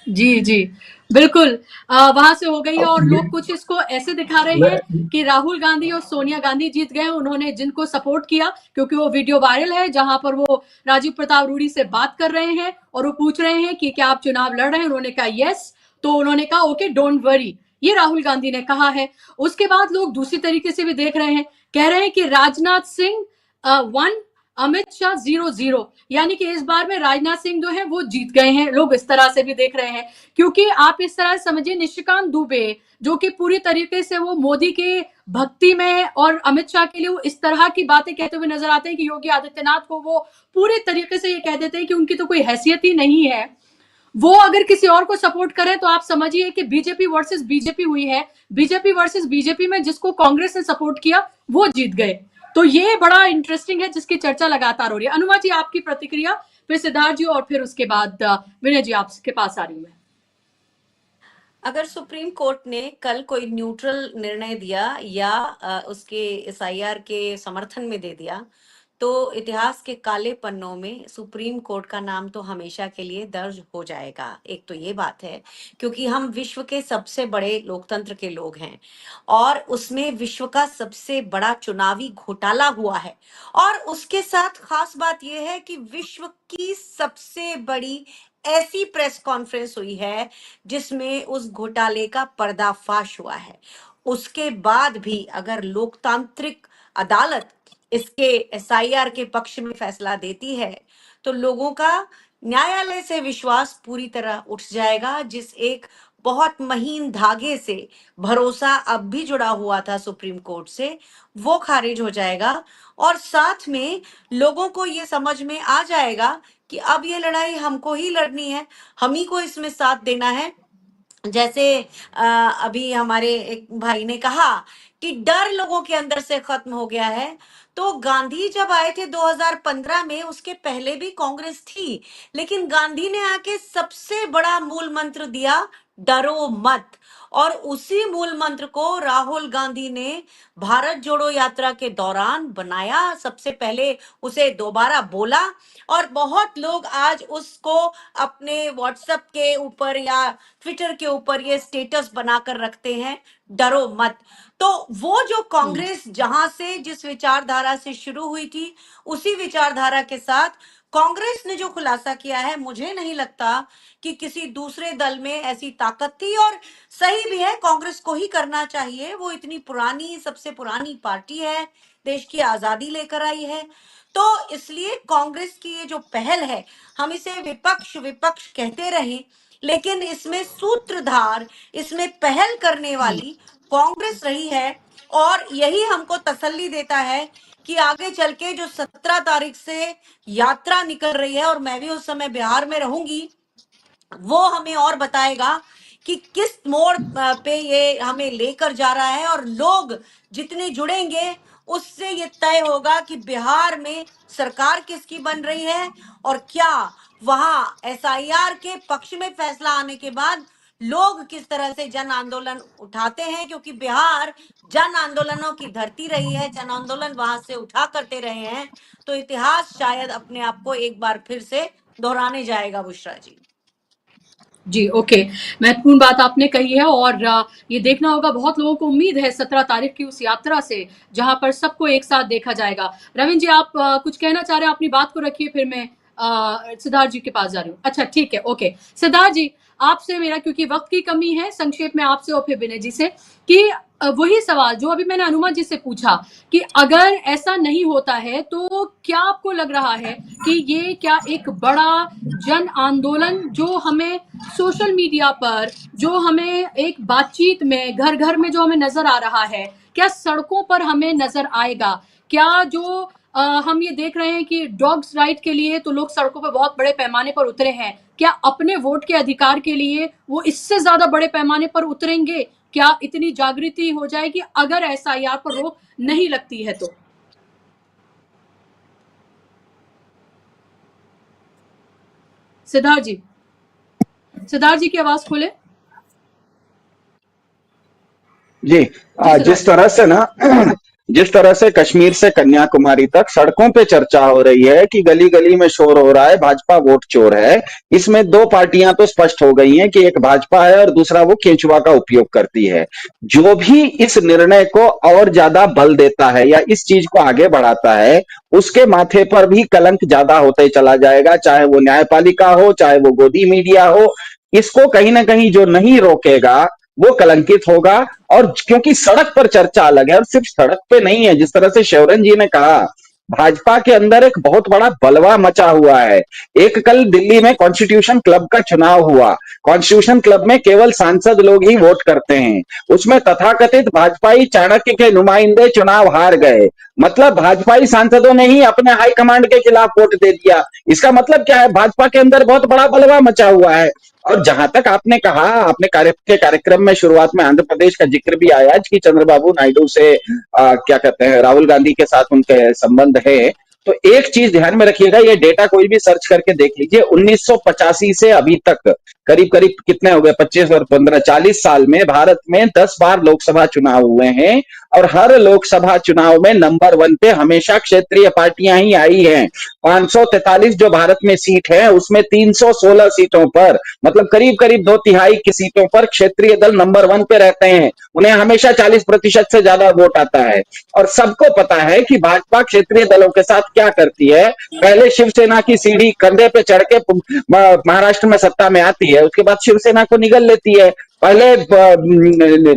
[SPEAKER 1] जी जी बिल्कुल वहां से हो गई है। और लोग कुछ इसको ऐसे दिखा रहे हैं कि राहुल गांधी और सोनिया गांधी जीत गए, उन्होंने जिनको सपोर्ट किया, क्योंकि वो वीडियो वायरल है जहां पर वो राजीव प्रताप रूडी से बात कर रहे हैं और वो पूछ रहे हैं कि क्या आप चुनाव लड़ रहे हैं, उन्होंने कहा यस, तो उन्होंने कहा ओके डोंट वरी, ये राहुल गांधी ने कहा है। उसके बाद लोग दूसरी तरीके से भी देख रहे हैं, कह रहे हैं कि राजनाथ सिंह 1 अमित शाह 0-0, यानी कि इस बार में राजनाथ सिंह जो है वो जीत गए हैं। लोग इस तरह से भी देख रहे हैं, क्योंकि आप इस तरह समझिए निशिकांत दुबे जो कि पूरी तरीके से वो मोदी के भक्ति में और अमित शाह के लिए वो इस तरह की बातें कहते हुए नजर आते हैं कि योगी आदित्यनाथ को वो पूरी तरीके से ये कह देते हैं कि उनकी तो कोई हैसियत ही नहीं है। वो अगर किसी और को सपोर्ट करें तो आप समझिए कि बीजेपी वर्सेस बीजेपी हुई है, बीजेपी वर्सेस बीजेपी में जिसको कांग्रेस ने सपोर्ट किया वो जीत गए। तो ये बड़ा इंटरेस्टिंग है जिसकी चर्चा लगातार हो रही है। अनुमा जी आपकी प्रतिक्रिया, फिर सिद्धार्थ जी, और फिर उसके बाद विनय जी आपके पास आ रही हूँ मैं।
[SPEAKER 6] अगर सुप्रीम कोर्ट ने कल कोई न्यूट्रल निर्णय दिया या उसके एसआईआर के समर्थन में दे दिया, तो इतिहास के काले पन्नों में सुप्रीम कोर्ट का नाम तो हमेशा के लिए दर्ज हो जाएगा। एक तो ये बात है, क्योंकि हम विश्व के सबसे बड़े लोकतंत्र के लोग हैं और उसमें विश्व का सबसे बड़ा चुनावी घोटाला हुआ है। और उसके साथ खास बात यह है कि विश्व की सबसे बड़ी ऐसी प्रेस कॉन्फ्रेंस हुई है जिसमें उस घोटाले का पर्दाफाश हुआ है। उसके बाद भी अगर लोकतांत्रिक अदालत इसके एसआईआर के पक्ष में फैसला देती है तो लोगों का न्यायालय से विश्वास पूरी तरह उठ जाएगा। जिस एक बहुत महीन धागे से भरोसा अब भी जुड़ा हुआ था सुप्रीम कोर्ट से, वो खारिज हो जाएगा। और साथ में लोगों को ये समझ में आ जाएगा कि अब ये लड़ाई हमको ही लड़नी है, हम ही को इसमें साथ देना है। जैसे अभी हमारे एक भाई ने कहा कि डर लोगों के अंदर से खत्म हो गया है। तो गांधी जब आए थे 2015 में, उसके पहले भी कांग्रेस थी, लेकिन गांधी ने आके सबसे बड़ा मूल मंत्र दिया, डरो मत। और उसी मूल मंत्र को राहुल गांधी ने भारत जोड़ो यात्रा के दौरान बनाया, सबसे पहले उसे दोबारा बोला, और बहुत लोग आज उसको अपने व्हाट्सएप के ऊपर या ट्विटर के ऊपर ये स्टेटस बनाकर रखते हैं, डरो मत। तो वो जो कांग्रेस जहां से जिस विचारधारा से शुरू हुई थी, उसी विचारधारा के साथ कांग्रेस ने जो खुलासा किया है, मुझे नहीं लगता कि किसी दूसरे दल में ऐसी ताकत थी। और सही भी है, कांग्रेस को ही करना चाहिए, वो इतनी पुरानी, सबसे पुरानी पार्टी है, देश की आजादी लेकर आई है। तो इसलिए कांग्रेस की ये जो पहल है, हम इसे विपक्ष विपक्ष कहते रहे, लेकिन इसमें सूत्रधार, इसमें पहल करने वाली कांग्रेस रही है। और यही हमको तसल्ली देता है कि आगे चल के जो 17 तारीख से यात्रा निकल रही है, और मैं भी उस समय बिहार में रहूंगी, वो हमें और बताएगा कि किस मोड़ पे ये हमें लेकर जा रहा है। और लोग जितने जुड़ेंगे उससे ये तय होगा कि बिहार में सरकार किसकी बन रही है, और क्या वहां एसआईआर के पक्ष में फैसला आने के बाद लोग किस तरह से जन आंदोलन उठाते हैं। क्योंकि बिहार जन आंदोलनों की धरती रही है, जन आंदोलन वहां से उठा करते रहे हैं। तो इतिहास शायद अपने आप को एक बार फिर से दोहराने जाएगा। बुशरा जी।
[SPEAKER 1] जी, ओके। महत्वपूर्ण बात आपने कही है और ये देखना होगा, बहुत लोगों को उम्मीद है 17 तारीख की उस यात्रा से, जहां पर सबको एक साथ देखा जाएगा। रविंद्र जी, आप कुछ कहना चाह रहे हैं? अपनी बात को रखिए, फिर मैं सिद्धार्थ जी के पास जा रही हूँ। अच्छा, ठीक है, ओके। सिद्धार्थ जी, आपसे मेरा, क्योंकि वक्त की कमी है, संक्षेप में आपसे और फिर विनय जी से, कि वही सवाल जो अभी मैंने अनुमा जी से पूछा कि अगर ऐसा नहीं होता है तो क्या आपको लग रहा है कि ये क्या एक बड़ा जन आंदोलन, जो हमें सोशल मीडिया पर, जो हमें एक बातचीत में घर घर में जो हमें नजर आ रहा है, क्या सड़कों पर हमें नजर आएगा? क्या जो हम ये देख रहे हैं कि डॉग्स राइट के लिए तो लोग सड़कों पर बहुत बड़े पैमाने पर उतरे हैं, क्या अपने वोट के अधिकार के लिए वो इससे ज्यादा बड़े पैमाने पर उतरेंगे? क्या इतनी जागृति हो जाएगी अगर एसआईआर पर रोक नहीं लगती है तो? सिद्धार्थ जी, सिद्धार्थ जी की आवाज खोले।
[SPEAKER 5] जी, जिस तरह से कश्मीर से कन्याकुमारी तक सड़कों पे चर्चा हो रही है कि गली गली में शोर हो रहा है भाजपा वोट चोर है, इसमें दो पार्टियां तो स्पष्ट हो गई हैं कि एक भाजपा है और दूसरा वो केंचुआ का उपयोग करती है। जो भी इस निर्णय को और ज्यादा बल देता है या इस चीज को आगे बढ़ाता है, उसके माथे पर भी कलंक ज्यादा होते चला जाएगा, चाहे वो न्यायपालिका हो, चाहे वो गोदी मीडिया हो। इसको कहीं ना कहीं जो नहीं रोकेगा वो कलंकित होगा। और क्योंकि सड़क पर चर्चा अलग है और सिर्फ सड़क पे नहीं है, जिस तरह से शौरन जी ने कहा, भाजपा के अंदर एक बहुत बड़ा बलवा मचा हुआ है। एक कल दिल्ली में कॉन्स्टिट्यूशन क्लब का चुनाव हुआ। कॉन्स्टिट्यूशन क्लब में केवल सांसद लोग ही वोट करते हैं। उसमें तथाकथित भाजपाई चाणक्य के नुमाइंदे चुनाव हार गए। मतलब भाजपाई सांसदों ने ही अपने हाईकमांड के खिलाफ वोट दे दिया। इसका मतलब क्या है? भाजपा के अंदर बहुत बड़ा बलवा मचा हुआ है। और जहां तक आपने कहा, आपने कार्यक्रम में शुरुआत में आंध्र प्रदेश का जिक्र भी आया कि चंद्रबाबू नायडू से क्या कहते हैं, राहुल गांधी के साथ उनके संबंध है। तो एक चीज ध्यान में रखिएगा, ये डेटा कोई भी सर्च करके देख लीजिए, 1985 से अभी तक करीब करीब कितने हो गए, 25 और 15, 40 साल में भारत में 10 बार लोकसभा चुनाव हुए हैं। और हर लोकसभा चुनाव में नंबर 1 पे हमेशा क्षेत्रीय पार्टियां ही आई हैं। 543 जो भारत में सीट है, उसमें 316 सीटों पर, मतलब करीब करीब 2/3 की सीटों पर क्षेत्रीय दल नंबर 1 पे रहते हैं। उन्हें हमेशा 40% से ज्यादा वोट आता है। और सबको पता है कि भाजपा क्षेत्रीय दलों के साथ क्या करती है। पहले शिवसेना की सीढ़ी कंधे पे चढ़ के महाराष्ट्र में सत्ता में आती है, उसके बाद शिवसेना को निगल लेती है। पहले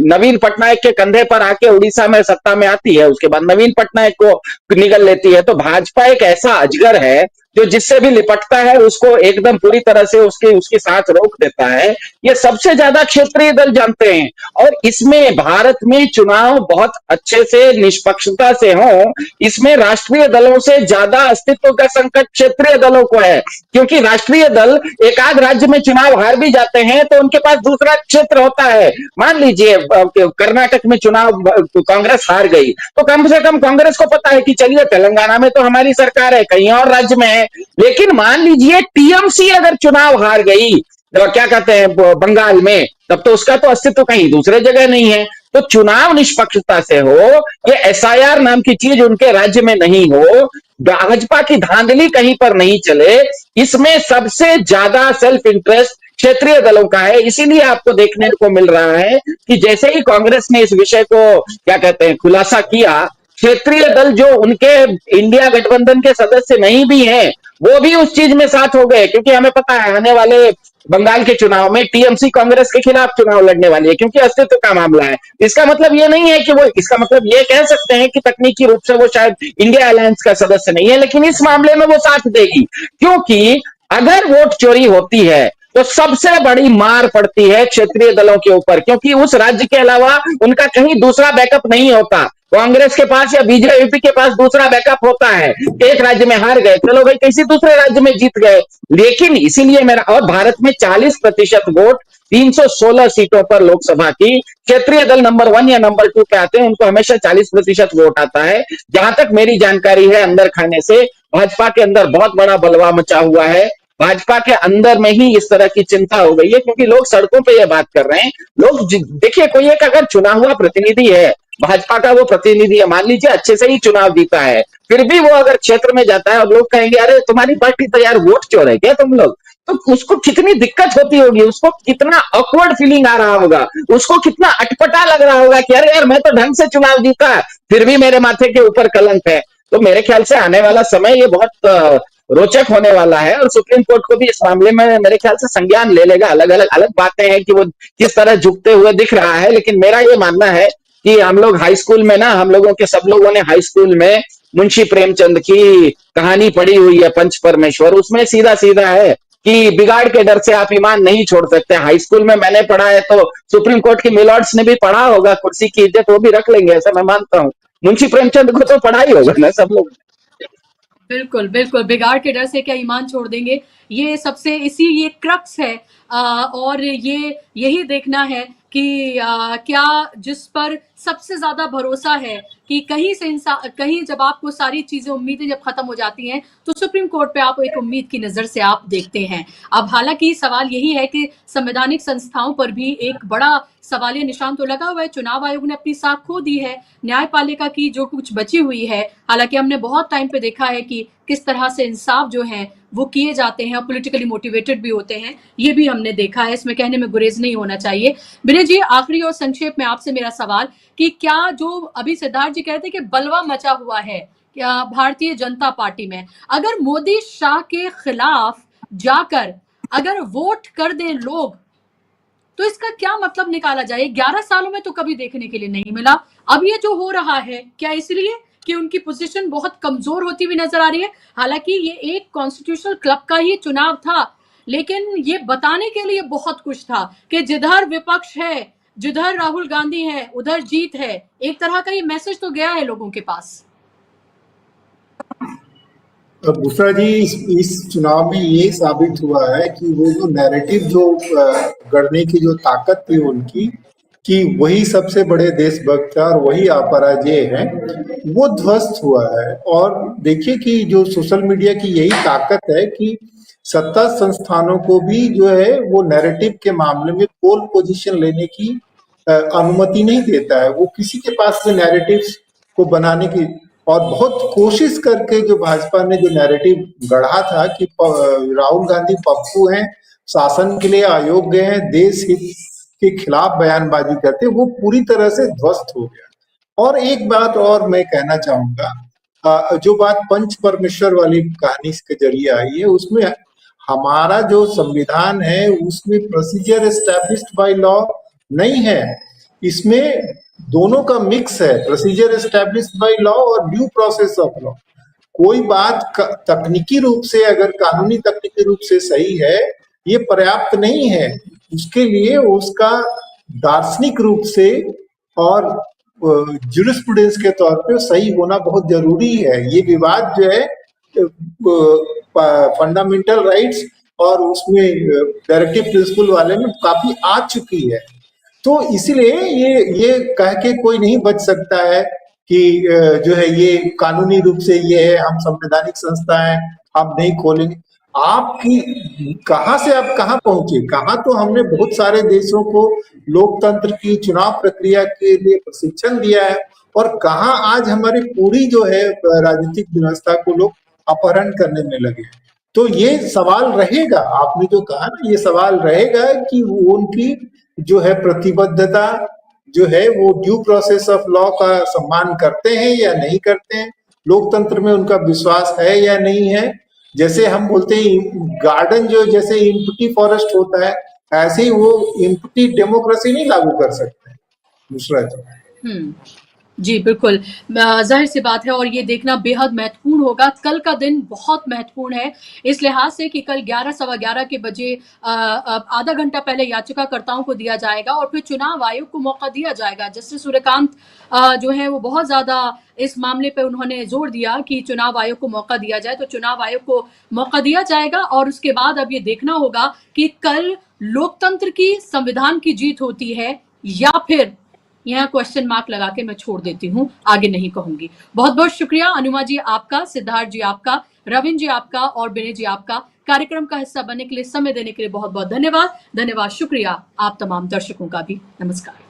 [SPEAKER 5] नवीन पटनायक के कंधे पर आके उड़ीसा में सत्ता में आती है, उसके बाद नवीन पटनायक को निगल लेती है। तो भाजपा एक ऐसा अजगर है जो जिससे भी लिपटता है उसको एकदम पूरी तरह से उसकी सांस रोक देता है। ये सबसे ज्यादा क्षेत्रीय दल जानते हैं। और इसमें भारत में चुनाव बहुत अच्छे से निष्पक्षता से हो, इसमें राष्ट्रीय दलों से ज्यादा अस्तित्व का संकट क्षेत्रीय दलों को है। क्योंकि राष्ट्रीय दल एक आध राज्य में चुनाव हार भी जाते हैं तो उनके पास दूसरा क्षेत्र होता है। मान लीजिए कर्नाटक में चुनाव कांग्रेस हार गई, तो कम से कम कांग्रेस को पता है कि चलिए तेलंगाना में तो हमारी सरकार है, कहीं और राज्य में है। लेकिन मान लीजिए टीएमसी अगर चुनाव हार गई, क्या कहते हैं, बंगाल में, तब तो उसका तो अस्तित्व कहीं दूसरे जगह नहीं है। तो चुनाव निष्पक्षता से हो, ये एसआईआर नाम की चीज उनके राज्य में नहीं हो, भाजपा की धांधली कहीं पर नहीं चले, इसमें सबसे ज्यादा सेल्फ इंटरेस्ट क्षेत्रीय दलों का है। इसीलिए आपको देखने को मिल रहा है कि जैसे ही कांग्रेस ने इस विषय को क्या कहते हैं खुलासा किया, क्षेत्रीय दल जो उनके इंडिया गठबंधन के सदस्य नहीं भी हैं, वो भी उस चीज में साथ हो गए। क्योंकि हमें पता है आने वाले बंगाल के चुनाव में टीएमसी कांग्रेस के खिलाफ चुनाव लड़ने वाली है, क्योंकि अस्तित्व का मामला है। इसका मतलब ये नहीं है कि वो, इसका मतलब ये कह सकते हैं कि तकनीकी रूप से वो शायद इंडिया अलायंस का सदस्य नहीं है, लेकिन इस मामले में वो साथ देगी। क्योंकि अगर वोट चोरी होती है तो सबसे बड़ी मार पड़ती है क्षेत्रीय दलों के ऊपर, क्योंकि उस राज्य के अलावा उनका कहीं दूसरा बैकअप नहीं होता। कांग्रेस के पास या बीजेपी के पास दूसरा बैकअप होता है। एक राज्य में हार गए, चलो भाई किसी दूसरे राज्य में जीत गए। लेकिन इसीलिए मेरा, और भारत में 40% वोट 316 सीटों पर लोकसभा की, क्षेत्रीय दल नंबर 1 या नंबर 2 पे आते हैं, उनको हमेशा 40% वोट आता है। जहां तक मेरी जानकारी है अंदर खाने से, भाजपा के अंदर बहुत बड़ा बलवा मचा हुआ है। भाजपा के अंदर में ही इस तरह की चिंता हो गई है, क्योंकि लोग सड़कों पे ये बात कर रहे हैं। लोग देखिए, कोई एक अगर चुना हुआ प्रतिनिधि है, भाजपा का वो प्रतिनिधि है, मान लीजिए अच्छे से ही चुनाव जीता है, फिर भी वो अगर क्षेत्र में जाता है और लोग कहेंगे अरे तुम्हारी पार्टी तो यार वोट चोर है क्या तुम लोग, तो उसको कितनी दिक्कत होती होगी, उसको कितना ऑकवर्ड फीलिंग आ रहा होगा, उसको कितना अटपटा लग रहा होगा कि अरे यार मैं तो ढंग से चुनाव जीता, फिर भी मेरे माथे के ऊपर कलंक है। तो मेरे ख्याल से आने वाला समय ये बहुत रोचक होने वाला है, और सुप्रीम कोर्ट को भी इस मामले में मेरे ख्याल से संज्ञान ले लेगा। अलग बातें हैं कि वो किस तरह झुकते हुए दिख रहा है, लेकिन मेरा ये मानना है कि हम लोग हाई स्कूल में ना, हम लोगों के सब लोगों ने हाई स्कूल में मुंशी प्रेमचंद की कहानी पढ़ी हुई है, पंच परमेश्वर। उसमें सीधा सीधा है कि बिगाड़ के डर से आप ईमान नहीं छोड़ सकते। हाई स्कूल में मैंने पढ़ा है, तो सुप्रीम कोर्ट के मिलॉर्ड्स ने भी पढ़ा होगा, कुर्सी की इज्जत वो भी रख लेंगे, ऐसा मैं मानता हूँ। मुंशी प्रेमचंद को तो पढ़ा ही होगा ना सब लोग।
[SPEAKER 1] बिल्कुल बिल्कुल, बिगाड़ के डर से क्या ईमान छोड़ देंगे, ये सबसे ये क्रक्स है। और यही देखना है कि क्या जिस पर सबसे ज्यादा भरोसा है कि कहीं जब आपको सारी चीजें, उम्मीदें जब खत्म हो जाती हैं, तो सुप्रीम कोर्ट पे आप एक उम्मीद की नजर से आप देखते हैं। अब हालांकि सवाल यही है कि संवैधानिक संस्थाओं पर भी एक बड़ा सवालिया निशान तो लगा हुआ है। चुनाव आयोग ने अपनी साख खो दी है, न्यायपालिका की जो कुछ बची हुई है, हालांकि हमने बहुत टाइम पे देखा है कि किस तरह से इंसाफ जो है वो किए जाते हैं, पॉलिटिकली मोटिवेटेड भी होते हैं, ये भी हमने देखा है, इसमें कहने में गुरेज नहीं होना चाहिए। विनय जी, आखिरी और संक्षेप में आपसे मेरा सवाल कि क्या जो अभी सिद्धार्थ जी कहते हैं कि बलवा मचा हुआ है क्या भारतीय जनता पार्टी में, अगर मोदी शाह के खिलाफ जाकर अगर वोट कर दें लोग, तो इसका क्या मतलब निकाला जाए? 11 सालों में तो कभी देखने के लिए नहीं मिला। अब ये जो हो रहा है, क्या इसलिए कि उनकी पोजीशन बहुत कमजोर होती हुई नजर आ रही है? हालांकि ये एक कॉन्स्टिट्यूशनल क्लब का ही चुनाव था, लेकिन ये बताने के लिए बहुत कुछ था कि जिधर विपक्ष है, जिधर राहुल गांधी है, उधर जीत है। एक तरह का ये मैसेज तो गया है लोगों के पास।
[SPEAKER 7] और दूसरा जी, इस चुनाव में ये साबित हुआ है कि वो जो नैरेटिव जो गढ़ने की जो ताकत थी उनकी, कि वही सबसे बड़े देशभक्त है और वही अपराजय है, वो ध्वस्त हुआ है। और देखिए कि जो सोशल मीडिया की यही ताकत है कि सत्ता संस्थानों को भी जो है वो नैरेटिव के मामले में पोल पोजीशन लेने की अनुमति नहीं देता है। वो किसी के पास से नैरेटिव्स को बनाने की, और बहुत कोशिश करके जो भाजपा ने जो नैरेटिव गढ़ा था कि राहुल गांधी पप्पू हैं, शासन के लिए अयोग्य हैं, देश हित के खिलाफ बयानबाजी करते, वो पूरी तरह से ध्वस्त हो गया। और एक बात और मैं कहना चाहूंगा, जो बात पंच परमेश्वर वाली कहानी के जरिए आई है, उसमें हमारा जो संविधान है उसमें प्रोसीजर एस्टैब्लिश्ड बाय लॉ नहीं है, इसमें दोनों का मिक्स है, प्रोसीजर एस्टैब्लिश्ड बाय लॉ और ड्यू प्रोसेस ऑफ लॉ। कोई बात तकनीकी रूप से, अगर कानूनी तकनीकी रूप से सही है, ये पर्याप्त नहीं है, उसके लिए उसका दार्शनिक रूप से और ज्यूरिस्प्रूडेंस के तौर पे सही होना बहुत जरूरी है। ये विवाद जो है फंडामेंटल राइट्स और उसमें डायरेक्टिव प्रिंसिपल वाले में काफी आ चुकी है। तो इसलिए ये कह के कोई नहीं बच सकता है कि जो है ये कानूनी रूप से ये है, हम संवैधानिक संस्था हैं, हम नहीं खोलेंगे। आपकी कहां से आप कहां पहुंचे, कहां तो हमने बहुत सारे देशों को लोकतंत्र की चुनाव प्रक्रिया के लिए प्रशिक्षण दिया है, और कहां आज हमारी पूरी जो है राजनीतिक व्यवस्था को लोग अपहरण करने में लगे। तो ये सवाल रहेगा, आपने जो कहा ना, ये सवाल रहेगा कि वो उनकी जो है प्रतिबद्धता जो है वो ड्यू प्रोसेस ऑफ लॉ का सम्मान करते हैं या नहीं करते हैं, लोकतंत्र में उनका विश्वास है या नहीं है। जैसे हम बोलते हैं गार्डन जो जैसे इम्प्टी फॉरेस्ट होता है, ऐसे ही वो इम्प्टी डेमोक्रेसी नहीं लागू कर सकते। दूसरा जी,
[SPEAKER 1] जी, बिल्कुल। ज़ाहिर सी बात है और ये देखना बेहद महत्वपूर्ण होगा। कल का दिन बहुत महत्वपूर्ण है, इस लिहाज से कि कल 11 सवा 11 के बजे आधा घंटा पहले याचिकाकर्ताओं को दिया जाएगा और फिर चुनाव आयोग को मौका दिया जाएगा। जस्टिस सूर्यकांत जो है वो बहुत ज़्यादा इस मामले पे उन्होंने ज़ोर दिया कि चुनाव आयोग को मौका दिया जाए, तो चुनाव आयोग को मौका दिया जाएगा और उसके बाद अब ये देखना होगा कि कल लोकतंत्र की, संविधान की जीत होती है या फिर यहाँ क्वेश्चन मार्क लगा के मैं छोड़ देती हूँ, आगे नहीं कहूंगी। बहुत बहुत शुक्रिया अनुमा जी आपका, सिद्धार्थ जी आपका, रविंद्र जी आपका और विनय जी आपका। कार्यक्रम का हिस्सा बनने के लिए, समय देने के लिए बहुत बहुत धन्यवाद। धन्यवाद, शुक्रिया आप तमाम दर्शकों का भी। नमस्कार।